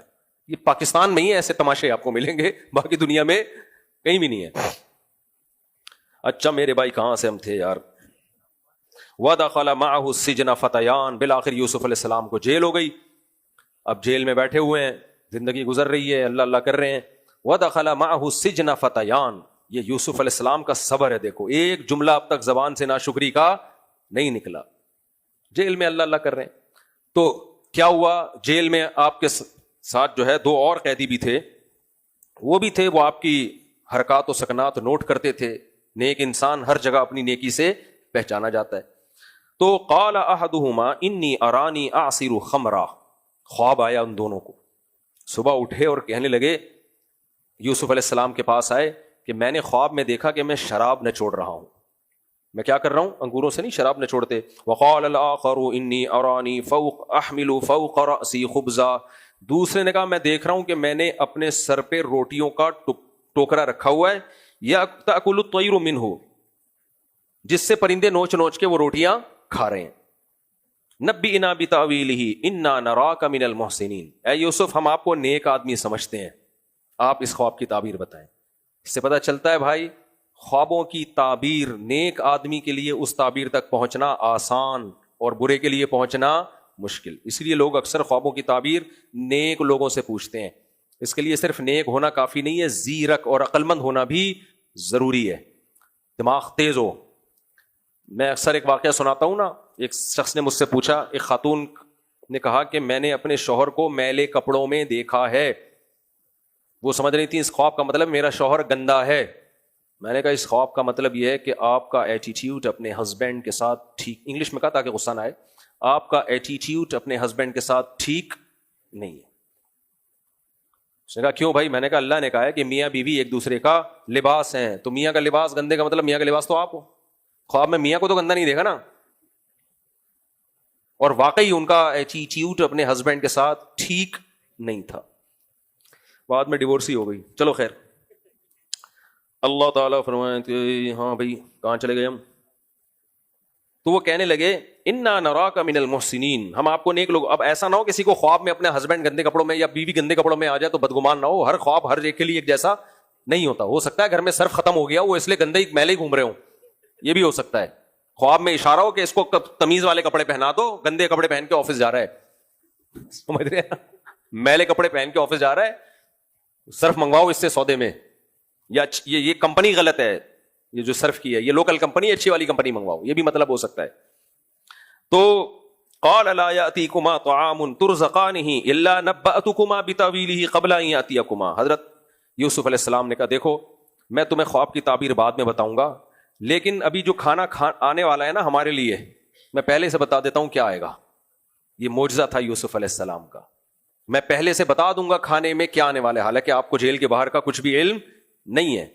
یہ پاکستان میں ہی ایسے تماشے آپ کو ملیں گے, باقی دنیا میں کہیں بھی نہیں ہے. اچھا میرے بھائی کہاں سے ہم تھے یار. وَدَخَلَ مَعَهُ السِّجْنَ فَتَيَانِ, بالآخر یوسف علیہ السلام کو جیل ہو گئی. اب جیل میں بیٹھے ہوئے ہیں, زندگی گزر رہی ہے, اللہ اللہ کر رہے ہیں. وَدَخَلَ مَعَهُ السِّجْنَ فَتَيَانِ, یہ یوسف علیہ السلام کا صبر ہے. دیکھو ایک جملہ اب تک زبان سے ناشکری کا نہیں نکلا, جیل میں اللہ اللہ کر رہے ہیں. تو کیا ہوا, جیل میں آپ کے ساتھ جو ہے 2 اور قیدی بھی تھے, وہ بھی تھے, وہ آپ کی حرکات و سکنات نوٹ کرتے تھے. نیک انسان ہر جگہ اپنی نیکی سے پہچانا جاتا ہے. تو قال احدہما انی ارانی اعصر خمرا, خواب آیا ان دونوں کو. صبح اٹھے اور کہنے لگے, یوسف علیہ السلام کے پاس آئے کہ میں نے خواب میں دیکھا کہ میں شراب نچوڑ رہا ہوں. میں کیا کر رہا ہوں, انگوروں سے نہیں, شراب نچوڑتے. وقال الاخر انی ارانی فوق احمل فوق رأسی خبزا, دوسرے نے کہا میں دیکھ رہا ہوں کہ میں نے اپنے سر پہ روٹیوں کا ٹوکرا رکھا ہوا ہے, یا تأکل الطیر منہ, جس سے پرندے نوچ نوچ کے وہ روٹیاں کھا رہے ہیں. نبئنا بتأویلہ انا نراک من المحسنین, اے یوسف ہم آپ کو نیک آدمی سمجھتے ہیں, آپ اس خواب کی تعبیر بتائیں. اس سے پتہ چلتا ہے بھائی, خوابوں کی تعبیر نیک آدمی کے لیے اس تعبیر تک پہنچنا آسان اور برے کے لیے پہنچنا مشکل. اس لیے لوگ اکثر خوابوں کی تعبیر نیک لوگوں سے پوچھتے ہیں. اس کے لیے صرف نیک ہونا کافی نہیں ہے, زیرک اور عقل مند ہونا بھی ضروری ہے, دماغ تیز ہو. میں اکثر ایک واقعہ سناتا ہوں نا, ایک شخص نے مجھ سے پوچھا, ایک خاتون نے کہا کہ میں نے اپنے شوہر کو میلے کپڑوں میں دیکھا ہے. وہ سمجھ رہی تھی اس خواب کا مطلب میرا شوہر گندا ہے. میں نے کہا اس خواب کا مطلب یہ ہے کہ آپ کا ایٹیٹیوڈ اپنے ہسبینڈ کے ساتھ ٹھیک, انگلش میں کہا تاکہ غصہ نہ آئے, آپ کا ایٹیٹیوڈ اپنے ہسبینڈ کے ساتھ ٹھیک نہیں ہے. اس نے کہا کیوں بھائی؟ میں نے کہا اللہ نے کہا ہے کہ میاں بیوی ایک دوسرے کا لباس ہیں, تو میاں کا لباس گندے کا مطلب میاں کا لباس تو آپ ہو. خواب میں میاں کو تو گندا نہیں دیکھا نا, اور واقعی ان کا ایٹیٹیوڈ اپنے ہسبینڈ کے ساتھ ٹھیک نہیں تھا. بعد میں ڈیورس ہی ہو گئی. چلو خیر, اللہ تعالیٰ فرمائے کہ ہاں بھائی کہاں چلے گئے ہم. تو وہ کہنے لگے انا نراک من المحسنین, ہم آپ کو نیک لوگ. اب ایسا نہ ہو کسی کو خواب میں اپنے ہسبینڈ گندے کپڑوں میں یا بیوی گندے کپڑوں میں آ جائے تو بدگمان نہ ہو. ہر خواب ہر ایک کے لیے ایک جیسا نہیں ہوتا. ہو سکتا ہے گھر میں صرف ختم ہو گیا, وہ اس لیے گندے میلے ہی گھوم رہے ہوں, یہ بھی ہو سکتا ہے. خواب میں اشارہ ہو کہ اس کو تمیز والے کپڑے پہنا دو, گندے کپڑے پہن کے آفس جا رہا ہے, سمجھ رہے ہیں, میلے کپڑے پہن کے آفس جا رہا ہے, صرف منگواؤ اس سے سودے میں, یا یہ کمپنی غلط ہے, یہ جو صرف کی ہے یہ لوکل کمپنی, اچھی والی کمپنی منگواؤ, یہ بھی مطلب ہو سکتا ہے. تو قال لا یاتیکما طعام ترزقانہ الا نبأتکما بتاویلہ قبل ان یاتیکما. حضرت یوسف علیہ السلام نے کہا دیکھو میں تمہیں خواب کی تعبیر بعد میں بتاؤں گا, لیکن ابھی جو کھانا آنے والا ہے نا ہمارے لیے, میں پہلے سے بتا دیتا ہوں کیا آئے گا. یہ معجزہ تھا یوسف علیہ السلام کا, میں پہلے سے بتا دوں گا کھانے میں کیا آنے والا ہے, حالانکہ آپ کو جیل کے باہر کا کچھ بھی علم نہیں ہے.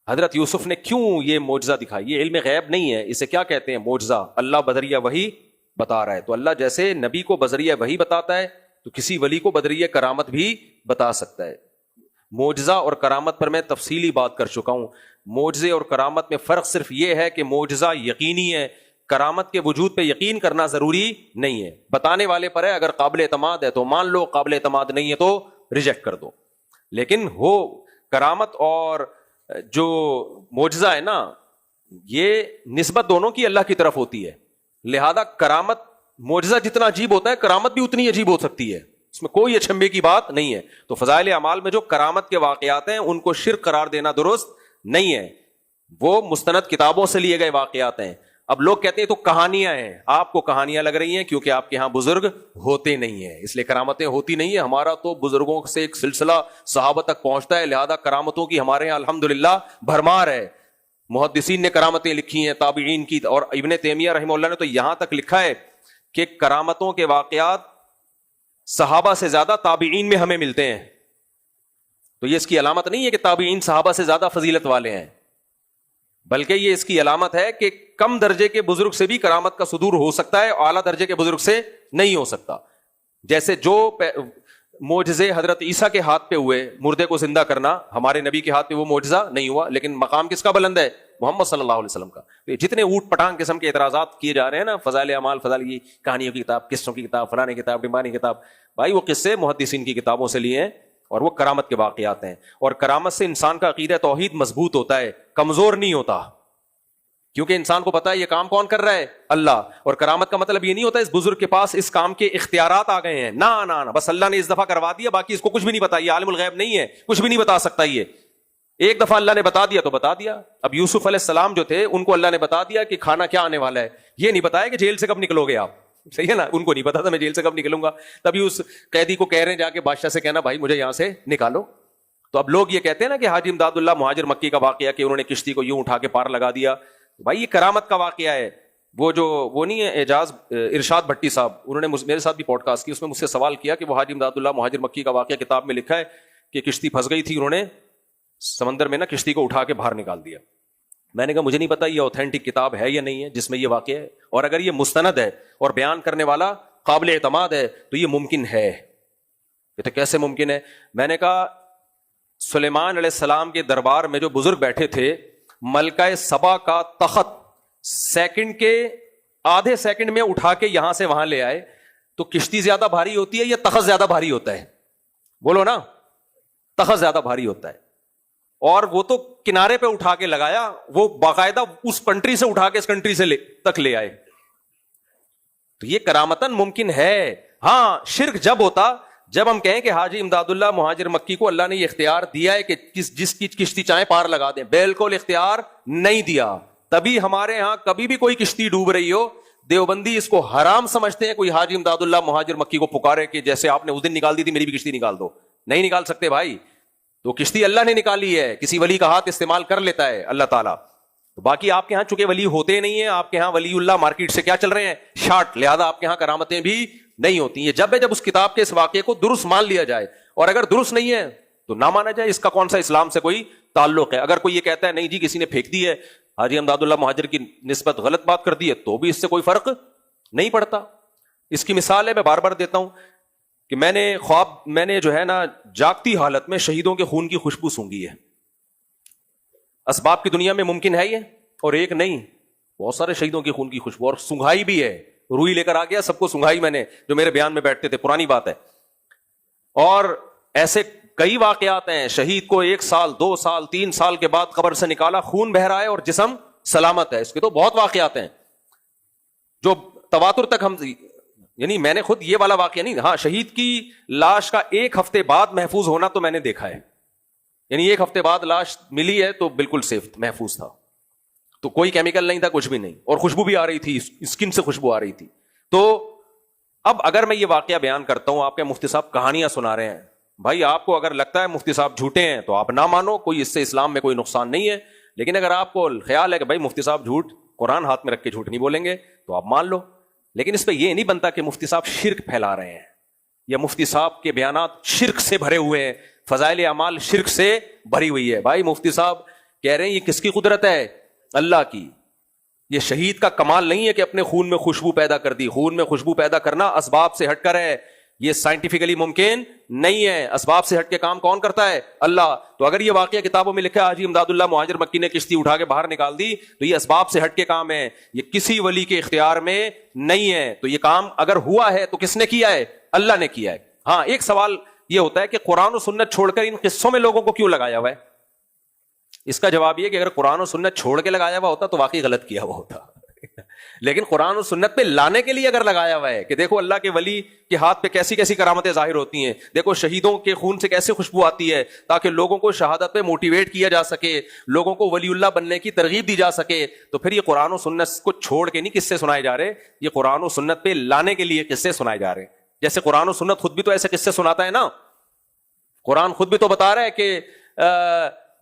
حضرت یوسف نے کیوں یہ معجزہ دکھائی؟ یہ علم غیب نہیں ہے, اسے کیا کہتے ہیں معجزہ. اللہ بذریعہ وحی بتا رہا ہے, تو اللہ جیسے نبی کو بذریعہ وحی بتاتا ہے تو کسی ولی کو بذریعہ کرامت بھی بتا سکتا ہے. معجزہ اور کرامت پر میں تفصیلی بات کر چکا ہوں. معجزے اور کرامت میں فرق صرف یہ ہے کہ معجزہ یقینی ہے, کرامت کے وجود پہ یقین کرنا ضروری نہیں ہے. بتانے والے پر ہے, اگر قابل اعتماد ہے تو مان لو, قابل اعتماد نہیں ہے تو ریجیکٹ کر دو. لیکن ہو کرامت اور جو معجزہ ہے نا, یہ نسبت دونوں کی اللہ کی طرف ہوتی ہے. لہذا کرامت, معجزہ جتنا عجیب ہوتا ہے کرامت بھی اتنی عجیب ہو سکتی ہے, اس میں کوئی اچھمبے کی بات نہیں ہے. تو فضائل اعمال میں جو کرامت کے واقعات ہیں ان کو شرک قرار دینا درست نہیں ہے, وہ مستند کتابوں سے لیے گئے واقعات ہیں. اب لوگ کہتے ہیں تو کہانیاں ہیں, آپ کو کہانیاں لگ رہی ہیں کیونکہ آپ کے ہاں بزرگ ہوتے نہیں ہیں, اس لیے کرامتیں ہوتی نہیں ہیں. ہمارا تو بزرگوں سے ایک سلسلہ صحابہ تک پہنچتا ہے, لہذا کرامتوں کی ہمارے یہاں الحمدللہ بھرمار ہے. محدثین نے کرامتیں لکھی ہیں, تابعین کی, اور ابن تیمیہ رحمہ اللہ نے تو یہاں تک لکھا ہے کہ کرامتوں کے واقعات صحابہ سے زیادہ تابعین میں ہمیں ملتے ہیں. تو یہ اس کی علامت نہیں ہے کہ تابعین صحابہ سے زیادہ فضیلت والے ہیں, بلکہ یہ اس کی علامت ہے کہ کم درجے کے بزرگ سے بھی کرامت کا صدور ہو سکتا ہے, اعلیٰ درجے کے بزرگ سے نہیں ہو سکتا. جیسے جو معجزے حضرت عیسیٰ کے ہاتھ پہ ہوئے, مردے کو زندہ کرنا, ہمارے نبی کے ہاتھ پہ وہ معجزہ نہیں ہوا, لیکن مقام کس کا بلند ہے؟ محمد صلی اللہ علیہ وسلم کا. جتنے اوٹ پٹانگ قسم کے اعتراضات کیے جا رہے ہیں نا, فضائل اعمال, فضائل کی کہانیوں کی کتاب, قصوں کی کتاب, فلانے کتاب, ڈمبانی کتاب, بھائی وہ قصے محدثین کی کتابوں سے لیے ہیں اور وہ کرامت کے واقعات ہیں. اور کرامت سے انسان کا عقیدہ توحید مضبوط ہوتا ہے, کمزور نہیں ہوتا, کیونکہ انسان کو پتا ہے یہ کام کون کر رہا ہے؟ اللہ. اور کرامت کا مطلب یہ نہیں ہوتا اس بزرگ کے پاس اس کام کے اختیارات آ گئے ہیں, نہ بس اللہ نے اس دفعہ کروا دیا, باقی اس کو کچھ بھی نہیں پتا, یہ عالم الغیب نہیں ہے, کچھ بھی نہیں بتا سکتا, یہ ایک دفعہ اللہ نے بتا دیا تو بتا دیا. اب یوسف علیہ السلام جو تھے ان کو اللہ نے بتا دیا کہ کھانا کیا آنے والا ہے, یہ نہیں بتایا کہ جیل سے کب نکلو گے آپ, صحیح ہے نا, ان کو نہیں پتا تھا میں جیل سے کب نکلوں گا. تبھی اس قیدی کو کہہ رہے ہیں جا کے بادشاہ سے کہنا بھائی مجھے یہاں سے نکالو. تو اب لوگ یہ کہتے ہیں نا کہ حاجی امداد اللہ مہاجر مکی کا واقعہ کہ انہوں نے کشتی کو یوں اٹھا کے پار لگا دیا, بھائی یہ کرامت کا واقعہ ہے. وہ نہیں ہے اعجاز ارشاد بھٹی صاحب, انہوں نے میرے ساتھ بھی پوڈ کاسٹ کی, اس میں مجھ سے سوال کیا کہ وہ حاجی امداد اللہ مہاجر مکی کا واقعہ کتاب میں لکھا ہے کہ کشتی پھنس گئی تھی, انہوں نے سمندر میں نا کشتی کو اٹھا کے باہر نکال دیا. میں نے کہا مجھے نہیں پتا یہ اوتھینٹک کتاب ہے یا نہیں ہے جس میں یہ واقعہ ہے, اور اگر یہ مستند ہے اور بیان کرنے والا قابل اعتماد ہے تو یہ ممکن ہے. یہ تو کیسے ممکن ہے؟ میں نے کہا سلیمان علیہ السلام کے دربار میں جو بزرگ بیٹھے تھے, ملکہ سبا کا تخت سیکنڈ کے آدھے سیکنڈ میں اٹھا کے یہاں سے وہاں لے آئے, تو کشتی زیادہ بھاری ہوتی ہے یا تخت زیادہ بھاری ہوتا ہے؟ بولو نا, تخت زیادہ بھاری ہوتا ہے. اور وہ تو کنارے پہ اٹھا کے لگایا, وہ باقاعدہ اس کنٹری سے اٹھا کے اس کنٹری سے تک لے آئے. تو یہ کرامتن ممکن ہے. ہاں شرک جب ہوتا جب ہم کہیں کہ حاجی امداد اللہ مہاجر مکی کو اللہ نے یہ اختیار دیا ہے کہ جس کی کشتی چاہیں پار لگا دیں. بالکل اختیار نہیں دیا. تبھی ہمارے ہاں کبھی بھی کوئی کشتی ڈوب رہی ہو, دیوبندی اس کو حرام سمجھتے ہیں کوئی حاجی امداد اللہ مہاجر مکی کو پکارے کہ جیسے آپ نے اس دن نکال دی تھی میری بھی کشتی نکال دو. نہیں نکال سکتے بھائی, تو کشتی اللہ نے نکالی ہے, کسی ولی کا ہاتھ استعمال کر لیتا ہے اللہ تعالیٰ. تو باقی آپ کے ہاں چونکہ ولی ہوتے نہیں ہیں, آپ کے ہاں ولی اللہ مارکیٹ سے کیا چل رہے ہیں, شارٹ, لہذا آپ کے ہاں کرامتیں بھی نہیں ہوتی. یہ جب اس کتاب کے اس واقعے کو درست مان لیا جائے, اور اگر درست نہیں ہے تو نہ مانا جائے. اس کا کون سا اسلام سے کوئی تعلق ہے؟ اگر کوئی یہ کہتا ہے نہیں جی کسی نے پھینک دی ہے, حاجی امداد اللہ مہاجر کی نسبت غلط بات کر دی ہے, تو بھی اس سے کوئی فرق نہیں پڑتا. اس کی مثال ہے, میں بار بار دیتا ہوں کہ میں نے جو ہے نا جاگتی حالت میں شہیدوں کے خون کی خوشبو سونگھی ہے. اسباب کی دنیا میں ممکن ہے یہ, اور ایک نہیں, بہت سارے شہیدوں کے خون کی خوشبو, اور سنگھائی بھی ہے. روئی لے کر آ گیا, سب کو سنگھائی میں نے, جو میرے بیان میں بیٹھتے تھے, پرانی بات ہے. اور ایسے کئی واقعات ہیں, شہید کو 1 سال 2 سال 3 سال کے بعد قبر سے نکالا, خون بہ رہا ہے اور جسم سلامت ہے. اس کے تو بہت واقعات ہیں جو تواتر تک ہم, یعنی میں نے خود یہ والا واقعہ نہیں, ہاں شہید کی لاش کا 1 ہفتے بعد محفوظ ہونا تو میں نے دیکھا ہے. یعنی 1 ہفتے بعد لاش ملی ہے تو بالکل سیف محفوظ تھا, تو کوئی کیمیکل نہیں تھا, کچھ بھی نہیں, اور خوشبو بھی آ رہی تھی, اسکن سے خوشبو آ رہی تھی. تو اب اگر میں یہ واقعہ بیان کرتا ہوں, آپ کے مفتی صاحب کہانیاں سنا رہے ہیں, بھائی آپ کو اگر لگتا ہے مفتی صاحب جھوٹے ہیں تو آپ نہ مانو, کوئی اس سے اسلام میں کوئی نقصان نہیں ہے. لیکن اگر آپ کو خیال ہے کہ بھائی مفتی صاحب جھوٹ, قرآن ہاتھ میں رکھ کے جھوٹ نہیں بولیں گے, تو آپ مان لو. لیکن اس پہ یہ نہیں بنتا کہ مفتی صاحب شرک پھیلا رہے ہیں, یا مفتی صاحب کے بیانات شرک سے بھرے ہوئے ہیں, فضائل اعمال شرک سے بھری ہوئی ہے. بھائی مفتی صاحب کہہ رہے ہیں یہ کس کی قدرت ہے؟ اللہ کی. یہ شہید کا کمال نہیں ہے کہ اپنے خون میں خوشبو پیدا کر دی. خون میں خوشبو پیدا کرنا اسباب سے ہٹ کر ہے, یہ سائنٹیفکلی ممکن نہیں ہے. اسباب سے ہٹ کے کام کون کرتا ہے؟ اللہ. تو اگر یہ واقعہ کتابوں میں لکھا ہے حاجی امداد اللہ مہاجر مکی نے کشتی اٹھا کے باہر نکال دی, تو یہ اسباب سے ہٹ کے کام ہے, یہ کسی ولی کے اختیار میں نہیں ہے. تو یہ کام اگر ہوا ہے تو کس نے کیا ہے؟ اللہ نے کیا ہے. ہاں ایک سوال یہ ہوتا ہے کہ قرآن و سنت چھوڑ کر ان قصوں میں لوگوں کو کیوں لگایا ہوا ہے؟ اس کا جواب یہ کہ اگر قرآن و سنت چھوڑ کے لگایا ہوا ہوتا تو واقعی غلط کیا ہوا ہوتا. لیکن قرآن و سنت پہ لانے کے لیے اگر لگایا ہوا ہے کہ دیکھو اللہ کے ولی کے ہاتھ پہ کیسی کیسی کرامتیں ظاہر ہوتی ہیں, دیکھو شہیدوں کے خون سے کیسے خوشبو آتی ہے, تاکہ لوگوں کو شہادت پہ موٹیویٹ کیا جا سکے, لوگوں کو ولی اللہ بننے کی ترغیب دی جا سکے. تو پھر یہ قرآن و سنت کو چھوڑ کے نہیں قصے سنائے جا رہے, یہ قرآن و سنت پہ لانے کے لیے قصے سنائے جا رہے. جیسے قرآن و سنت خود بھی تو ایسے قصے سناتا ہے نا, قرآن خود بھی تو بتا رہا ہے کہ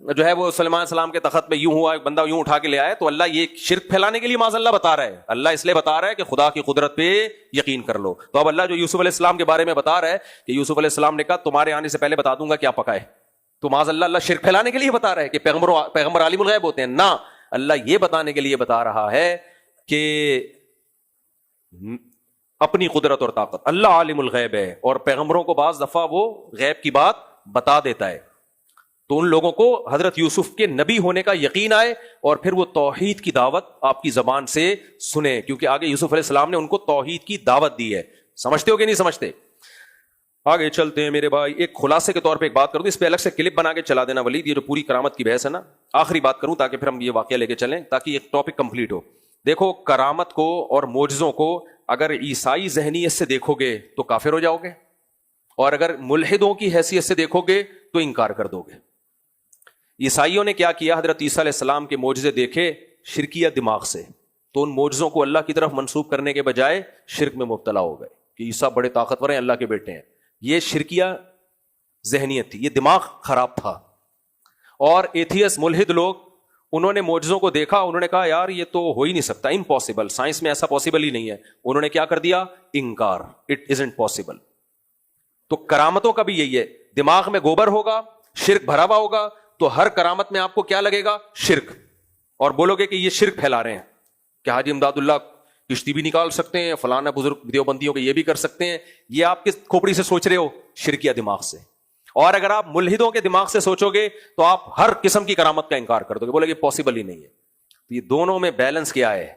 جو ہے وہ سلیمان السلام کے تخت پہ یوں ہوا, ایک بندہ یوں اٹھا کے لے آیا, تو اللہ یہ شرک پھیلانے کے لیے معاذ اللہ بتا رہا ہے. اللہ اس لیے بتا رہا ہے کہ خدا کی قدرت پہ یقین کر لو. تو اب اللہ جو یوسف علیہ السلام کے بارے میں بتا رہا ہے کہ یوسف علیہ السلام نے کہا تمہارے آنے سے پہلے بتا دوں گا کیا پکا ہے, تو معاذ اللہ شرک پھیلانے کے لیے بتا رہا ہے کہ پیغمبر عالم الغیب ہوتے ہیں نہ, اللہ یہ بتانے کے لیے بتا رہا ہے کہ اپنی قدرت اور طاقت. اللہ عالم الغیب ہے, اور پیغمبروں کو بعض دفعہ وہ غیب کی بات بتا دیتا ہے. تو ان لوگوں کو حضرت یوسف کے نبی ہونے کا یقین آئے اور پھر وہ توحید کی دعوت آپ کی زبان سے سنیں, کیونکہ آگے یوسف علیہ السلام نے ان کو توحید کی دعوت دی ہے. سمجھتے ہو کہ نہیں سمجھتے؟ آگے چلتے ہیں میرے بھائی. ایک خلاصے کے طور پہ ایک بات کروں, اس پہ الگ سے کلپ بنا کے چلا دینا ولید, یہ جو پوری کرامت کی بحث ہے نا. آخری بات کروں تاکہ پھر ہم یہ واقعہ لے کے چلیں, تاکہ ایک ٹاپک کمپلیٹ ہو. دیکھو, کرامت کو اور معجزوں کو اگر عیسائی ذہنیت سے دیکھو گے تو کافر ہو جاؤ گے, اور اگر ملحدوں کی حیثیت سے دیکھو گے تو انکار کر دو گے. عیسائیوں نے کیا کیا؟ حضرت عیسیٰ علیہ السلام کے معجزے دیکھے شرکیہ دماغ سے, تو ان معجزوں کو اللہ کی طرف منسوب کرنے کے بجائے شرک میں مبتلا ہو گئے کہ عیسیٰ بڑے طاقتور ہیں, اللہ کے بیٹے ہیں. یہ شرکیہ ذہنیت تھی, یہ دماغ خراب تھا. اور ایتھیس ملحد لوگ, انہوں نے معجزوں کو دیکھا, انہوں نے کہا یار یہ تو ہو ہی نہیں سکتا, امپاسبل, سائنس میں ایسا پاسبل ہی نہیں ہے. انہوں نے کیا کر دیا؟ انکار, اٹ ازنٹ پاسبل. تو کرامتوں کا بھی یہی ہے, دماغ میں گوبر ہوگا, شرک بھرا ہوا ہوگا, تو ہر کرامت میں آپ کو کیا لگے گا؟ شرک. اور بولو گے کہ یہ شرک پھیلا رہے ہیں, کہ حاجی امداد اللہ کشتی بھی نکال سکتے ہیں, فلانا بزرگ دیوبندیوں کے یہ بھی کر سکتے ہیں. یہ آپ کس کھوپڑی سے سوچ رہے ہو؟ شرکیہ دماغ سے. اور اگر آپ ملحدوں کے دماغ سے سوچو گے تو آپ ہر قسم کی کرامت کا انکار کر دو گے, بولے گے پاسبل ہی نہیں ہے. تو یہ دونوں میں بیلنس کیا ہے؟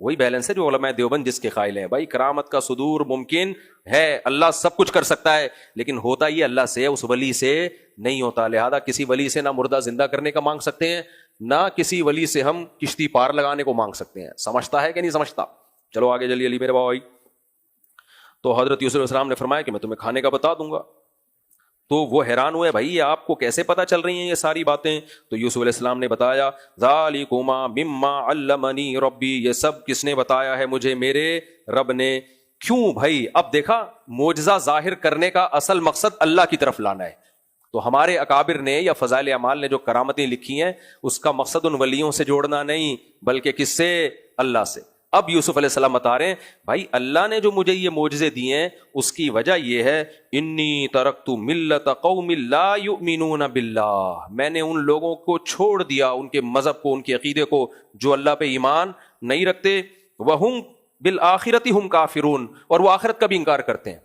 وہی بیلنس ہے جو علماء دیوبند جس کے قائل ہیں. بھائی کرامت کا صدور ممکن ہے, اللہ سب کچھ کر سکتا ہے, لیکن ہوتا یہ اللہ سے, اس ولی سے نہیں ہوتا. لہذا کسی ولی سے نہ مردہ زندہ کرنے کا مانگ سکتے ہیں, نہ کسی ولی سے ہم کشتی پار لگانے کو مانگ سکتے ہیں. سمجھتا ہے کہ نہیں سمجھتا؟ چلو آگے جلدی علی میرے بھائی. تو حضرت یوسف علیہ السلام نے فرمایا کہ میں تمہیں کھانے کا بتا دوں گا. تو وہ حیران ہوئے, بھائی یہ آپ کو کیسے پتا چل رہی ہیں یہ ساری باتیں؟ تو یوسف علیہ السلام نے بتایا, ذالکما مما علمنی ربی, یہ سب کس نے بتایا ہے مجھے؟ میرے رب نے. کیوں بھائی؟ اب دیکھا, معجزہ ظاہر کرنے کا اصل مقصد اللہ کی طرف لانا ہے. تو ہمارے اکابر نے یا فضائل اعمال نے جو کرامتیں لکھی ہیں, اس کا مقصد ان ولیوں سے جوڑنا نہیں, بلکہ کس سے؟ اللہ سے. اب یوسف علیہ السلام بتا رہے ہیں, بھائی اللہ نے جو مجھے یہ معجزے دیے ہیں اس کی وجہ یہ ہے, انی ترکت ملت قوم لا یؤمنون باللہ, میں نے ان لوگوں کو چھوڑ دیا, ان کے مذہب کو, ان کے عقیدے کو, جو اللہ پہ ایمان نہیں رکھتے. وہم بالآخرۃ ہم کافرون, اور وہ آخرت کا بھی انکار کرتے ہیں.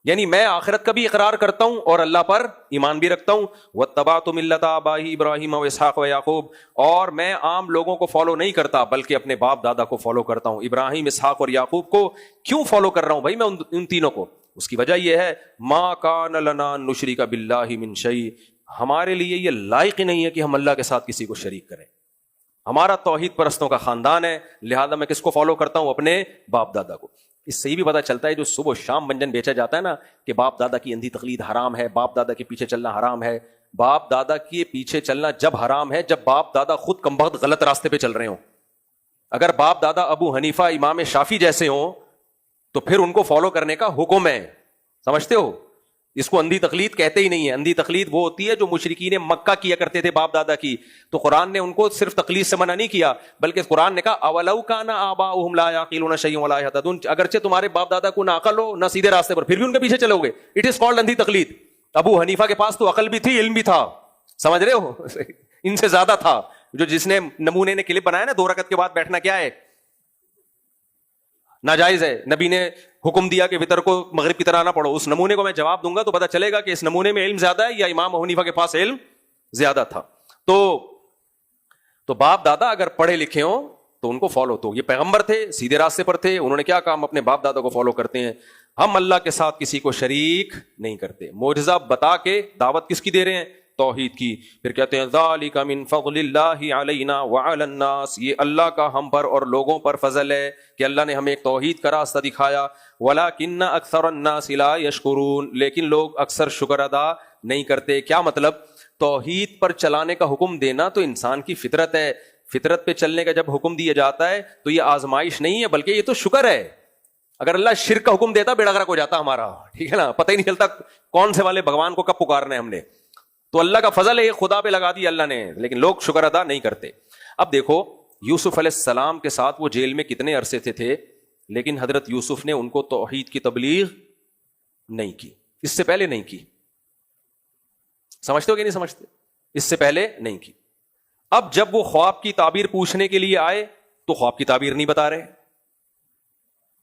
یعنی میں آخرت کا بھی اقرار کرتا ہوں اور اللہ پر ایمان بھی رکھتا ہوں. واتبعت ملت آبائی ابراہیم و اسحاق و یعقوب, اور میں عام لوگوں کو فالو نہیں کرتا بلکہ اپنے باپ دادا کو فالو کرتا ہوں. ابراہیم, اسحاق اور یعقوب کو کیوں فالو کر رہا ہوں بھائی میں ان تینوں کو؟ اس کی وجہ یہ ہے, ما کان لنا نشرک باللہ من شیء, ہمارے لیے یہ لائق ہی نہیں ہے کہ ہم اللہ کے ساتھ کسی کو شریک کریں. ہمارا توحید پرستوں کا خاندان ہے, لہذا میں کس کو فالو کرتا ہوں؟ اپنے باپ دادا کو. اس سے ہی بھی پتہ چلتا ہے جو صبح شام منجن بیچا جاتا ہے نا کہ باپ دادا کی اندھی تقلید حرام ہے, باپ دادا کے پیچھے چلنا حرام ہے. باپ دادا کے پیچھے چلنا جب حرام ہے جب باپ دادا خود کمبخت غلط راستے پہ چل رہے ہوں. اگر باپ دادا ابو حنیفہ, امام شافعی جیسے ہوں تو پھر ان کو فالو کرنے کا حکم ہے. سمجھتے ہو؟ اس کو اندھی تقلید کہتے ہی نہیں ہے. اندھی تقلید وہ ہوتی ہے جو مشرکین مکہ کیا کرتے تھے باپ دادا کی. تو قرآن نے ان کو صرف تقلید سے منع نہیں کیا, بلکہ قرآن نے کہا اولو کان آباؤہم لا یعقلون شیئا ولا یہتدون, اگرچہ تمہارے باپ دادا کو نہ عقل ہو نہ سیدھے راستے پر, پھر بھی ان کے پیچھے چلو گے. اٹ از کالڈ اندھی تقلید. ابو حنیفہ کے پاس تو عقل بھی تھی, علم بھی تھا, سمجھ رہے ہو, ان سے زیادہ تھا. جو جس نے نمونے نے کلپ بنایا نا 2 رکعت کے بعد بیٹھنا, کیا ہے؟ ناجائز ہے. نبی نے حکم دیا کہ وتر کو مغرب کی طرح نہ پڑھو. اس نمونے کو میں جواب دوں گا تو پتہ چلے گا کہ اس نمونے میں علم زیادہ ہے یا امام ابو حنیفہ کے پاس علم زیادہ تھا. تو باپ دادا اگر پڑھے لکھے ہوں تو ان کو فالو, تو یہ پیغمبر تھے, سیدھے راستے پر تھے, انہوں نے کیا کام؟ اپنے باپ دادا کو فالو کرتے ہیں. ہم اللہ کے ساتھ کسی کو شریک نہیں کرتے. معجزہ بتا کے دعوت کس کی دے رہے ہیں؟ توحید کی. پھر کہتے ہیں ذالک من فضل اللہ علینا وعلی الناس, یہ اللہ کا ہم پر اور لوگوں پر فضل ہے کہ اللہ نے ہمیں ایک توحید کا راستہ دکھایا. ولکن اکثر الناس لا یشکرون, لیکن لوگ اکثر شکر ادا نہیں کرتے. کیا مطلب؟ توحید پر چلانے کا حکم دینا تو انسان کی فطرت ہے. فطرت پہ چلنے کا جب حکم دیا جاتا ہے تو یہ آزمائش نہیں ہے بلکہ یہ تو شکر ہے. اگر اللہ شرک کا حکم دیتا بیڑا غرق ہو جاتا ہمارا, ٹھیک ہے نا, پتہ ہی نہیں چلتا کون سے والے بھگوان کو کب پکارنا ہے ہم نے. تو اللہ کا فضل ہے, خدا پہ لگا دی اللہ نے, لیکن لوگ شکر ادا نہیں کرتے. اب دیکھو یوسف علیہ السلام کے ساتھ وہ جیل میں کتنے عرصے تھے, لیکن حضرت یوسف نے ان کو توحید کی تبلیغ نہیں کی. اس سے پہلے نہیں کی. سمجھتے ہو کہ نہیں سمجھتے؟ اس سے پہلے نہیں کی. اب جب وہ خواب کی تعبیر پوچھنے کے لیے آئے تو خواب کی تعبیر نہیں بتا رہے.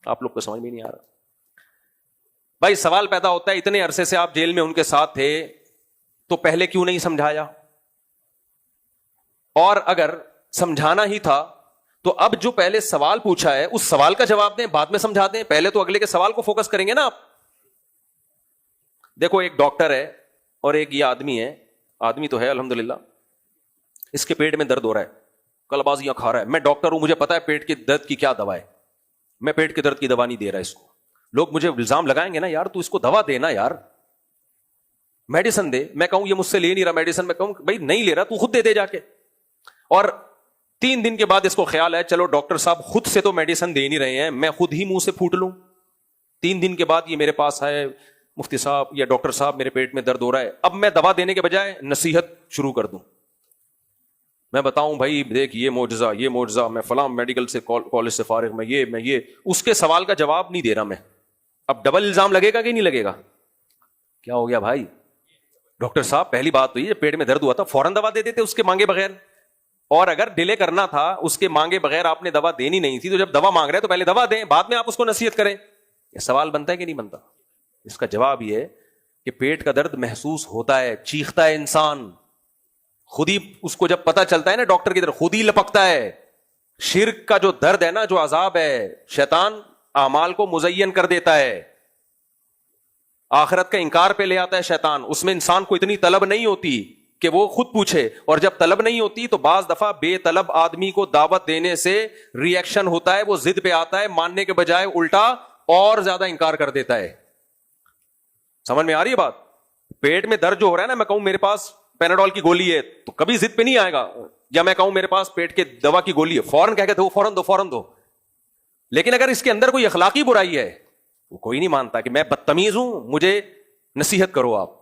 آپ لوگ کو سمجھ میں نہیں آ رہا. بھائی سوال پیدا ہوتا ہے اتنے عرصے سے آپ جیل میں ان کے ساتھ تھے تو پہلے کیوں نہیں سمجھایا؟ اور اگر سمجھانا ہی تھا تو اب جو پہلے سوال پوچھا ہے اس سوال کا جواب دیں, بعد میں سمجھا دیں. پہلے تو اگلے کے سوال کو فوکس کریں گے نا آپ. دیکھو ایک ڈاکٹر ہے اور ایک یہ آدمی ہے, آدمی تو ہے الحمدللہ, اس کے پیٹ میں درد ہو رہا ہے, کل بازیاں کھا رہا ہے. میں ڈاکٹر ہوں, مجھے پتا ہے پیٹ کے درد کی کیا دوا ہے, میں پیٹ کے درد کی دوا نہیں دے رہا اس کو. لوگ مجھے الزام لگائیں گے نا, یار تو اس کو دوا دینا, یار میڈیسن دے. میں کہوں یہ مجھ سے لے نہیں رہا میڈیسن, میں کہوں بھائی نہیں لے رہا تو خود دے دے جا کے. اور 3 دن کے بعد اس کو خیال ہے چلو ڈاکٹر صاحب خود سے تو میڈیسن دے نہیں رہے ہیں, میں خود ہی منہ سے پھوٹ لوں. 3 دن کے بعد یہ میرے پاس آئے, مفتی صاحب یا ڈاکٹر صاحب میرے پیٹ میں درد ہو رہا ہے. اب میں دوا دینے کے بجائے نصیحت شروع کر دوں, میں بتاؤں بھائی دیکھ یہ معجزہ, میں فلاں میڈیکل سے کالج سے فارغ, میں یہ اس کے سوال کا جواب نہیں دے رہا میں. اب ڈبل الزام لگے گا کہ نہیں لگے گا؟ کیا ہو گیا بھائی؟ ڈاکٹر صاحب پہلی بات تو یہ پیٹ میں درد ہوا تھا فوراً دوا دے دیتے اس کے مانگے بغیر, اور اگر ڈیلے کرنا تھا اس کے مانگے بغیر آپ نے دوا دینی نہیں تھی, تو جب دوا مانگ رہے تو پہلے دوا دیں, بعد میں آپ اس کو نصیحت کریں. یہ سوال بنتا ہے کہ نہیں بنتا؟ اس کا جواب یہ ہے کہ پیٹ کا درد محسوس ہوتا ہے, چیختا ہے انسان, خود ہی اس کو جب پتا چلتا ہے نا ڈاکٹر کی طرف خود ہی لپکتا ہے. شرک کا جو درد ہے نا, جو عذاب ہے, شیطان اعمال کو مزین کر دیتا ہے, آخرت کا انکار پہ لے آتا ہے شیطان. اس میں انسان کو اتنی طلب نہیں ہوتی کہ وہ خود پوچھے, اور جب طلب نہیں ہوتی تو بعض دفعہ بے طلب آدمی کو دعوت دینے سے ری ایکشن ہوتا ہے, وہ ضد پہ آتا ہے, ماننے کے بجائے الٹا اور زیادہ انکار کر دیتا ہے. سمجھ میں آ رہی ہے بات؟ پیٹ میں درد جو ہو رہا ہے نا, میں کہوں میرے پاس پیناڈول کی گولی ہے تو کبھی ضد پہ نہیں آئے گا, یا میں کہوں میرے پاس پیٹ کے دوا کی گولی ہے فوراً کہہ کے دو, فوراً دو. لیکن اگر اس کے اندر کوئی اخلاقی برائی ہے, وہ کوئی نہیں مانتا کہ میں بدتمیز ہوں, مجھے نصیحت کرو آپ.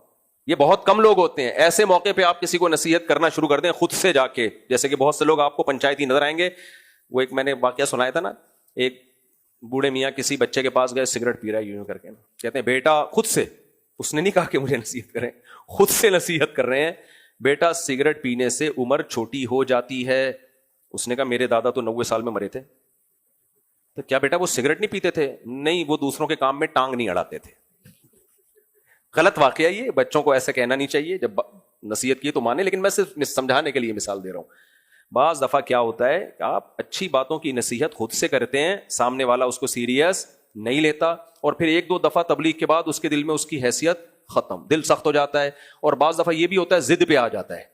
یہ بہت کم لوگ ہوتے ہیں. ایسے موقع پہ آپ کسی کو نصیحت کرنا شروع کر دیں خود سے جا کے, جیسے کہ بہت سے لوگ آپ کو پنچایتی نظر آئیں گے. وہ ایک میں نے واقعہ سنایا تھا نا, ایک بوڑھے میاں کسی بچے کے پاس گئے, سگریٹ پی رہا ہے یوں کر کے, کہتے ہیں بیٹا, خود سے, اس نے نہیں کہا کہ مجھے نصیحت کریں, خود سے نصیحت کر رہے ہیں, بیٹا سگریٹ پینے سے عمر چھوٹی ہو جاتی ہے. اس نے کہا میرے دادا تو 90 سال میں مرے تھے. تو کیا بیٹا وہ سگریٹ نہیں پیتے تھے؟ نہیں, وہ دوسروں کے کام میں ٹانگ نہیں اڑاتے تھے. غلط واقعہ یہ, بچوں کو ایسا کہنا نہیں چاہیے, جب نصیحت کی تو مانے, لیکن میں صرف سمجھانے کے لیے مثال دے رہا ہوں. بعض دفعہ کیا ہوتا ہے کہ آپ اچھی باتوں کی نصیحت خود سے کرتے ہیں, سامنے والا اس کو سیریس نہیں لیتا, اور پھر 1-2 دفعہ تبلیغ کے بعد اس کے دل میں اس کی حیثیت ختم, دل سخت ہو جاتا ہے. اور بعض دفعہ یہ بھی ہوتا ہے ضد پہ آ جاتا ہے.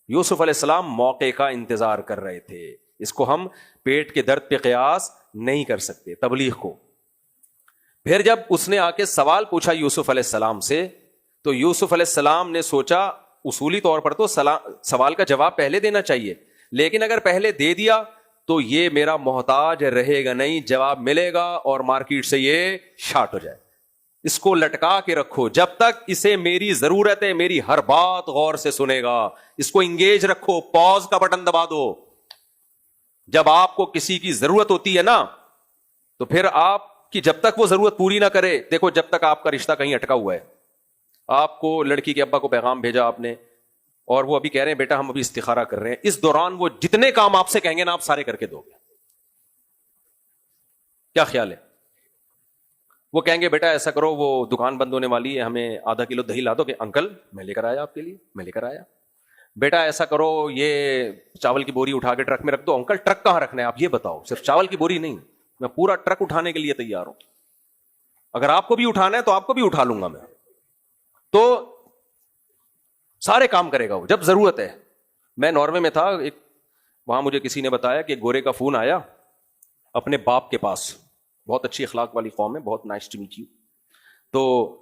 یوسف علیہ السلام موقع کا انتظار کر رہے تھے. اس کو ہم پیٹ کے درد پہ قیاس نہیں کر سکتے تبلیغ کو. پھر جب اس نے آ کے سوال پوچھا یوسف علیہ السلام سے, تو یوسف علیہ السلام نے سوچا اصولی طور پر تو سوال کا جواب پہلے دینا چاہیے, لیکن اگر پہلے دے دیا تو یہ میرا محتاج رہے گا نہیں, جواب ملے گا اور مارکیٹ سے یہ شارٹ ہو جائے. اس کو لٹکا کے رکھو جب تک اسے میری ضرورت ہے, میری ہر بات غور سے سنے گا. اس کو انگیج رکھو, پاز کا بٹن دبا دو. جب آپ کو کسی کی ضرورت ہوتی ہے نا, تو پھر آپ کی جب تک وہ ضرورت پوری نہ کرے, دیکھو جب تک آپ کا رشتہ کہیں اٹکا ہوا ہے, آپ کو لڑکی کے ابا کو پیغام بھیجا آپ نے, اور وہ ابھی کہہ رہے ہیں بیٹا ہم ابھی استخارہ کر رہے ہیں, اس دوران وہ جتنے کام آپ سے کہیں گے نا آپ سارے کر کے دو گے. کیا خیال ہے؟ وہ کہیں گے بیٹا ایسا کرو, وہ دکان بند ہونے والی ہے, ہمیں آدھا کلو دہی لا دو. کہ انکل میں لے کر آیا آپ کے لیے, میں لے کر آیا. بیٹا ایسا کرو, یہ چاول کی بوری اٹھا کے ٹرک میں رکھ دو. انکل ٹرک کہاں رکھنا ہے آپ یہ بتاؤ, صرف چاول کی بوری نہیں, میں پورا ٹرک اٹھانے کے لیے تیار ہوں. اگر آپ کو بھی اٹھانا ہے تو آپ کو بھی اٹھا لوں گا میں. تو سارے کام کرے گا وہ جب ضرورت ہے. میں ناروے میں تھا, ایک وہاں مجھے کسی نے بتایا کہ گورے کا فون آیا اپنے باپ کے پاس, بہت اچھی اخلاق والی قوم ہے, بہت نائس ٹو میٹ یو. تو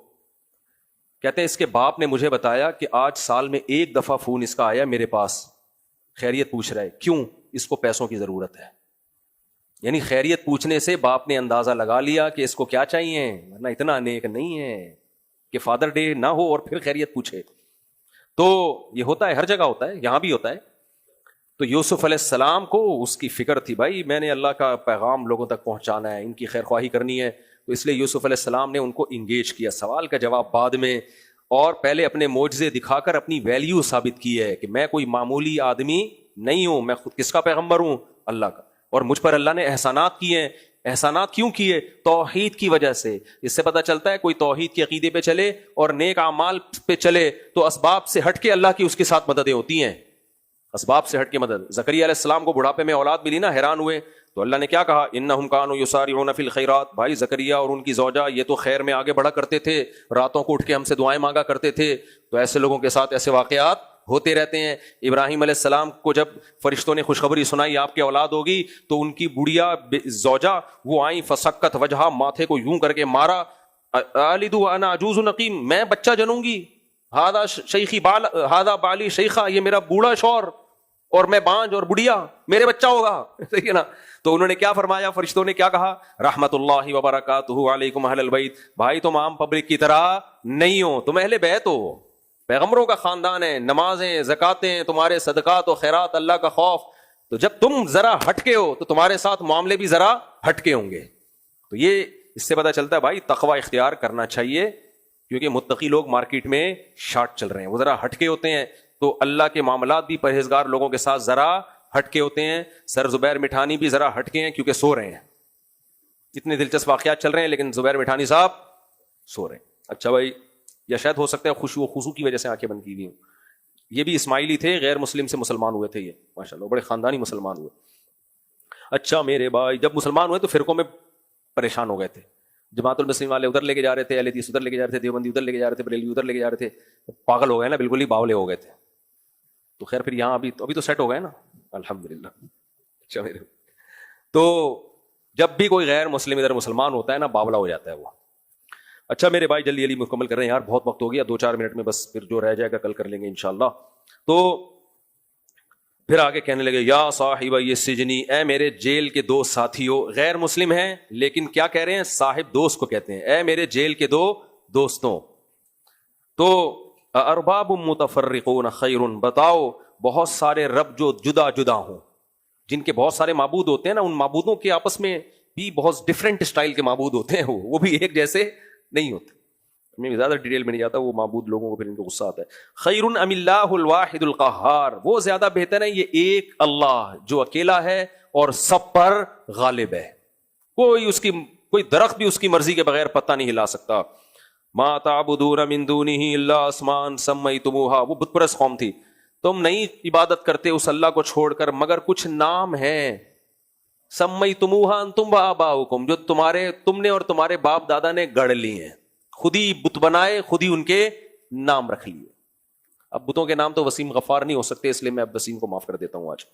کہتے ہیں اس کے باپ نے مجھے بتایا کہ آج سال میں 1 دفعہ فون اس کا آیا میرے پاس, خیریت پوچھ رہا ہے. کیوں؟ اس کو پیسوں کی ضرورت ہے. یعنی خیریت پوچھنے سے باپ نے اندازہ لگا لیا کہ اس کو کیا چاہیے, ورنہ اتنا نیک نہیں ہے کہ فادر ڈے نہ ہو اور پھر خیریت پوچھے. تو یہ ہوتا ہے, ہر جگہ ہوتا ہے, یہاں بھی ہوتا ہے. تو یوسف علیہ السلام کو اس کی فکر تھی, بھائی میں نے اللہ کا پیغام لوگوں تک پہنچانا ہے, ان کی خیر خواہی کرنی ہے. تو اس لیے یوسف علیہ السلام نے ان کو انگیج کیا, سوال کا جواب بعد میں, اور پہلے اپنے معجزے دکھا کر اپنی ویلیو ثابت کی ہے کہ میں کوئی معمولی آدمی نہیں ہوں, میں خود کس کا پیغمبر ہوں, اللہ کا, اور مجھ پر اللہ نے احسانات کیے ہیں احسانات کیوں کیے؟ توحید کی وجہ سے. اس سے پتہ چلتا ہے کوئی توحید کے عقیدے پہ چلے اور نیک اعمال پہ چلے تو اسباب سے ہٹ کے اللہ کی اس کے ساتھ مددیں ہوتی ہیں. اسباب سے ہٹ کے مدد. زکریا علیہ السلام کو بڑھاپے میں اولاد ملی نا, حیران ہوئے تو اللہ نے کیا کہا؟ انہم کانوا یسارعون فی الخیرات. بھائی زکریا اور ان کی زوجہ یہ تو خیر میں آگے بڑھا کرتے تھے, راتوں کو اٹھ کے ہم سے دعائیں مانگا کرتے تھے. تو ایسے لوگوں کے ساتھ ایسے واقعات ہوتے رہتے ہیں. ابراہیم علیہ السلام کو جب فرشتوں نے خوشخبری سنائی آپ کی اولاد ہوگی تو ان کی بڑھیا زوجہ وہ آئیں فسکت وجہا, ماتھے کو یوں کر کے مارا, الد وانا عجوز نقیم, میں بچہ جنوں گی, ہادہ شیخی بال ہادہ بالی شیخہ, یہ میرا بوڑھا شوہر اور میں بانج اور بڑھیا, میرے بچہ ہوگا. ٹھیک ہے نا. تو انہوں نے کیا فرمایا, فرشتوں نے کیا کہا؟ رحمت اللہ وبرکاتہ علیکم اہل البیت. بھائی تم عام پبلک کی طرح نہیں ہو, تم اہل بیت ہو, پیغمبروں کا خاندان ہے, نمازیں زکاتیں تمہارے صدقات و خیرات, اللہ کا خوف. تو جب تم ذرا ہٹ کے ہو تو تمہارے ساتھ معاملے بھی ذرا ہٹ کے ہوں گے. تو یہ اس سے پتہ چلتا ہے بھائی تقوی اختیار کرنا چاہیے, کیونکہ متقی لوگ مارکیٹ میں شارٹ چل رہے ہیں, وہ ذرا ہٹ کے ہوتے ہیں. تو اللہ کے معاملات بھی پرہیزگار لوگوں کے ساتھ ذرا ہٹ کے ہوتے ہیں. سر زبیر مٹھانی بھی ذرا ہٹ کے ہیں کیونکہ سو رہے ہیں. اتنے دلچسپ واقعات چل رہے ہیں لیکن زبیر مٹھانی صاحب سو رہے ہیں. اچھا بھائی, یا شاید ہو سکتا ہے خوشو و خضوع کی وجہ سے آنکھیں بند کی ہوئی ہوں. یہ بھی اسماعیلی تھے, غیر مسلم سے مسلمان ہوئے تھے, یہ ماشاءاللہ بڑے خاندانی مسلمان ہوئے. اچھا میرے بھائی, جب مسلمان ہوئے تو فرقوں میں پریشان ہو گئے تھے. جماعت المسلمین والے ادھر لے کے جا رہے تھے, اہل حدیث ادھر لے کے جا رہے تھے, دیوبندی ادھر لے کے جا رہے تھے, بریلوی ادھر لے کے جا رہے تھے. پاگل ہو گئے نا, بالکل ہی باولے ہو گئے تھے. تو خیر پھر یہاں ابھی تو سیٹ ہو گئے نا الحمدللہ. اچھا میرے, تو جب بھی کوئی غیر مسلم ادھر مسلمان ہوتا ہے نا, باولا ہو جاتا ہے وہ. اچھا میرے بھائی, جلدی جلدی مکمل کر رہے ہیں یار, بہت وقت ہو گیا, 2-4 منٹ میں بس, پھر جو رہ جائے گا کل کر لیں گے انشاءاللہ. تو پھر آگے کہنے لگے, یا صاحب السجن, اے میرے جیل کے دو ساتھیوں. غیر مسلم ہیں لیکن کیا کہہ رہے ہیں؟ صاحب دوست کو کہتے ہیں, اے میرے جیل کے دو دوستوں. تو ارباب متفرقون خیر, بتاؤ بہت سارے رب جو جدا جدا ہوں, جن کے بہت سارے معبود ہوتے ہیں نا, ان معبودوں کے آپس میں بھی بہت ڈفرینٹ اسٹائل کے معبود ہوتے ہیں, وہ بھی ایک جیسے نہیں ہوتے. میں زیادہ ڈیٹیل میں نہیں جاتا, وہ معبود لوگوں کو پھر ان کو غصہ آتا ہے. خیر ام اللہ الواحد القہار, وہ زیادہ بہتر ہے یہ ایک اللہ جو اکیلا ہے اور سب پر غالب ہے. کوئی درخت بھی اس کی مرضی کے بغیر پتہ نہیں ہلا سکتا. ما تعبدون من دونہ الا اسماء سمیتموہا, وہ بت پرست قوم تھی, تم نہیں عبادت کرتے اس اللہ کو چھوڑ کر مگر کچھ نام ہیں, سمیتموہا انتم وآباؤکم, جو تم نے اور تمہارے باپ دادا نے گڑھ لی ہیں, خود ہی بت بنائے, خود ہی ان کے نام رکھ لیے. اب بتوں کے نام تو وسیم غفار نہیں ہو سکتے, اس لیے میں اب وسیم کو معاف کر دیتا ہوں آج.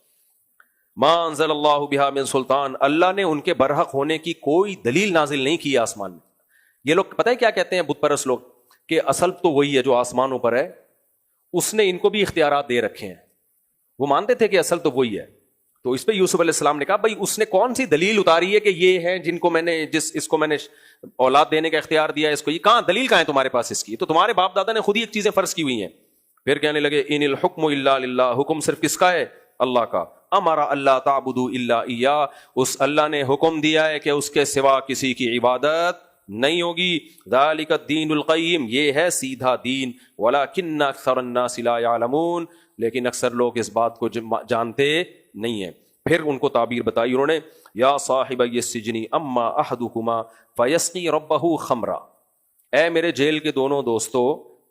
ما انزل اللہ بہا من سلطان, اللہ نے ان کے برحق ہونے کی کوئی دلیل نازل نہیں کی آسمان میں. یہ لوگ پتہ ہے کیا کہتے ہیں بت پرست لوگ, کہ اصل تو وہی ہے جو آسمانوں پر ہے, اس نے ان کو بھی اختیارات دے رکھے ہیں. وہ مانتے تھے کہ اصل تو وہی ہے. تو اس پہ یوسف علیہ السلام نے کہا بھائی اس نے کون سی دلیل اتاری ہے کہ یہ ہیں جن کو میں نے اس کو میں نے اولاد دینے کا اختیار دیا, اس کو یہ کہاں دلیل کہاں ہے تمہارے پاس اس کی؟ تو تمہارے باپ دادا نے خود ہی ایک چیزیں فرض کی ہوئی ہیں. پھر کہنے لگے ان الحکم الا للہ, حکم صرف کس کا ہے؟ اللہ کا. امر اللہ تعبدوا الا ایہ, اس اللہ نے حکم دیا ہے کہ اس کے سوا کسی کی عبادت نہیں ہوگی. ذالک الدین القیم, یہ ہے سیدھا دین. ولکن اکثر الناس لا یعلمون, لیکن اکثر لوگ اس بات کو جانتے نہیں ہیں. پھر ان کو تعبیر بتائی انہوں نے, یا صاحب السجن اما احدکما فیسقی ربہ خمرا, اے میرے جیل کے دونوں دوستو,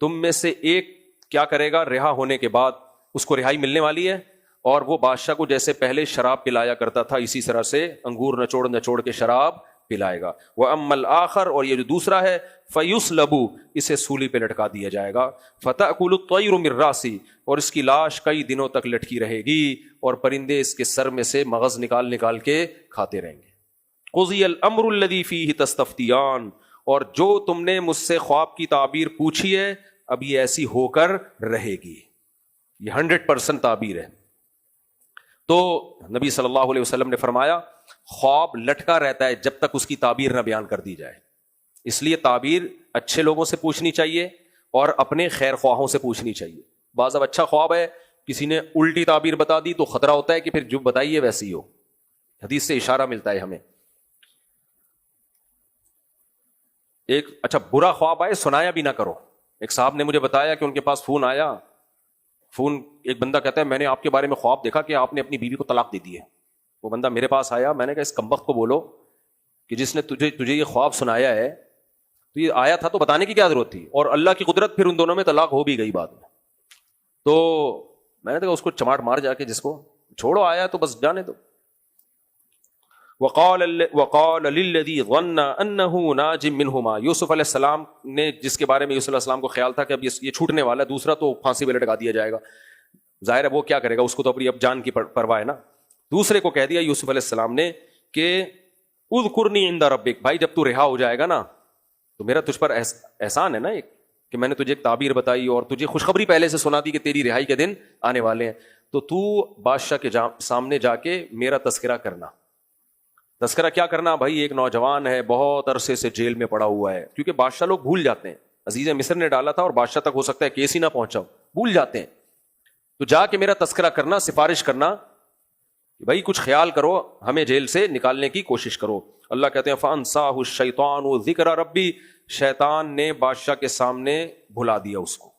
تم میں سے ایک کیا کرے گا رہا ہونے کے بعد, اس کو رہائی ملنے والی ہے, اور وہ بادشاہ کو جیسے پہلے شراب پلایا کرتا تھا اسی طرح سے انگور نچوڑ کے شراب پلائے گا. وَأَمَّا الْآخَرُ, اور یہ جو دوسرا ہے, فَيُسْلَبُ, اسے سولی پہ لٹکا دیا جائے گا. فَتَأْكُلُ الطَّيْرُ مِن رَّأْسِهِ, اور اس کی لاش کئی دنوں تک لٹکی رہے گی, اور پرندے اس کے سر میں سے مغز نکال کے کھاتے رہیں گے. قُضِيَ الْأَمْرُ الَّذِي فِيهِ تَسْتَفْتِيَانَ, اور جو تم نے مجھ سے خواب کی تعبیر پوچھی ہے اب یہ ایسی ہو کر رہے گی. یہ 100% تعبیر ہے. تو نبی صلی اللہ علیہ وسلم نے فرمایا خواب لٹکا رہتا ہے جب تک اس کی تعبیر نہ بیان کر دی جائے. اس لیے تعبیر اچھے لوگوں سے پوچھنی چاہیے اور اپنے خیر خواہوں سے پوچھنی چاہیے. بعض اب اچھا خواب ہے, کسی نے الٹی تعبیر بتا دی تو خطرہ ہوتا ہے کہ پھر جو بتائیے ویسی ہو. حدیث سے اشارہ ملتا ہے ہمیں. ایک اچھا برا خواب آئے سنایا بھی نہ کرو. ایک صاحب نے مجھے بتایا کہ ان کے پاس فون آیا, ایک بندہ کہتا ہے میں نے آپ کے بارے میں خواب دیکھا کہ آپ نے اپنی بیوی کو طلاق دے دی ہے. وہ بندہ میرے پاس آیا, میں نے کہا اس کمبخت کو بولو کہ جس نے تجھے یہ خواب سنایا ہے تو یہ آیا تھا تو بتانے کی کیا ضرورت تھی؟ اور اللہ کی قدرت، پھر ان دونوں میں طلاق ہو بھی گئی بعد میں. تو میں نے کہا اس کو چماٹ مار جا کے، جس کو چھوڑو، آیا تو بس جانے دو. وقال للذی ظن انه ناج منهما، یوسف علیہ السلام نے جس کے بارے میں یوسف علیہ السلام کو خیال تھا کہ اب یہ چھوٹنے والا ہے، دوسرا تو پھانسی پہ لٹکا دیا جائے گا، ظاہر ہے وہ کیا کرے گا، اس کو تو اپنی اب جان کی پرواہ ہے نا. دوسرے کو کہہ دیا یوسف علیہ السلام نے کہ اذکرنی عند ربک، بھائی جب تو رہا ہو جائے گا نا تو میرا تجھ پر احسان ہے نا ایک، کہ میں نے تجھے ایک تعبیر بتائی اور تجھے خوشخبری پہلے سے سنا دی کہ تیری رہائی کے دن آنے والے ہیں، تو بادشاہ کے سامنے جا کے میرا تذکرہ کرنا. تذکرہ کیا کرنا بھائی؟ ایک نوجوان ہے بہت عرصے سے جیل میں پڑا ہوا ہے، کیونکہ بادشاہ لوگ بھول جاتے ہیں، عزیز مصر نے ڈالا تھا اور بادشاہ تک ہو سکتا ہے کیس ہی نہ پہنچا، بھول جاتے ہیں. تو جا کے میرا تذکرہ کرنا، سفارش کرنا کہ بھائی کچھ خیال کرو، ہمیں جیل سے نکالنے کی کوشش کرو. اللہ کہتے ہیں فَأَنْسَاهُ الشَّيْطَانُ ذِكْرَ رَبِّي، شیطان نے بادشاہ کے سامنے بھلا دیا اس کو.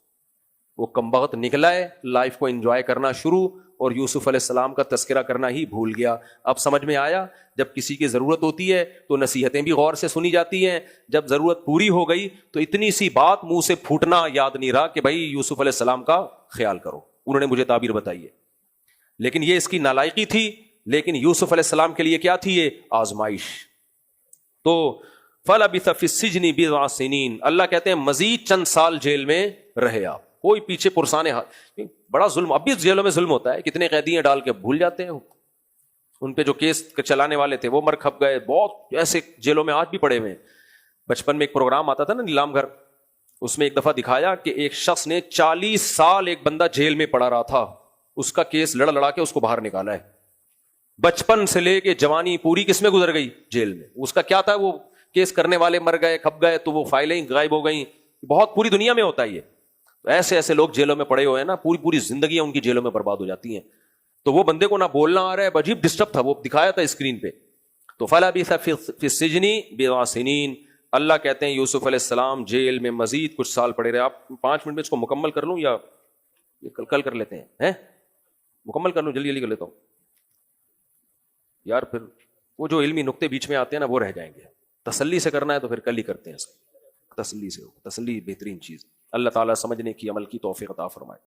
وہ کمبخت نکلا ہے، لائف کو انجوائے کرنا شروع، اور یوسف علیہ السلام کا تذکرہ کرنا ہی بھول گیا. اب سمجھ میں آیا، جب کسی کی ضرورت ہوتی ہے تو نصیحتیں بھی غور سے سنی جاتی ہیں، جب ضرورت پوری ہو گئی تو اتنی سی بات منہ سے پھوٹنا یاد نہیں رہا کہ بھائی یوسف علیہ السلام کا خیال کرو، انہوں نے مجھے تعبیر بتائی ہے. لیکن یہ اس کی نالائقی تھی، لیکن یوسف علیہ السلام کے لیے کیا تھی؟ یہ آزمائش. تو فَلَبِثَ فِي السِّجْنِ بِضْعَ سِنِينَ، اللہ کہتے ہیں مزید چند سال جیل میں رہے آپ. کوئی پیچھے پرسانے ہاتھ، بڑا ظلم، اب بھی جیلوں میں ظلم ہوتا ہے، کتنے قیدیاں ڈال کے بھول جاتے ہیں، ان پہ جو کیس چلانے والے تھے وہ مر کھپ گئے، بہت ایسے جیلوں میں آج بھی پڑے ہوئے ہیں. بچپن میں ایک پروگرام آتا تھا نا نیلام گھر، اس میں ایک دفعہ دکھایا کہ ایک شخص نے 40 سال ایک بندہ جیل میں پڑا رہا تھا، اس کا کیس لڑا کے اس کو باہر نکالا ہے. بچپن سے لے کے جوانی پوری کس میں گزر گئی؟ جیل میں. اس کا کیا تھا؟ وہ کیس کرنے والے مر گئے، کھپ گئے، تو وہ فائلیں غائب ہو گئیں. بہت پوری دنیا میں ہوتا ہے یہ. ایسے ایسے لوگ جیلوں میں پڑے ہوئے ہیں نا، پوری زندگیاں ان کی جیلوں میں برباد ہو جاتی ہیں. تو وہ بندے کو نہ بولنا آ رہا ہے، عجیب ڈسٹرب تھا، وہ دکھایا تھا اسکرین پہ. تو فَلَبِثَ فِي السِّجْنِ بِضْعَ سِنِينَ، اللہ کہتے ہیں یوسف علیہ السلام جیل میں مزید کچھ سال پڑے رہے. آپ 5 منٹ میں اس کو مکمل کر لوں یا کل کر لیتے ہیں؟ مکمل کر لوں، جلدی کر لیتا ہوں یار، پھر وہ جو علمی نقطے بیچ میں آتے ہیں نا وہ رہ جائیں گے. تسلی سے کرنا ہے تو پھر کل ہی کرتے ہیں، تسلی سے ہو، تسلی بہترین چیز. اللہ تعالیٰ سمجھنے کی، عمل کی توفیق عطا فرمائے.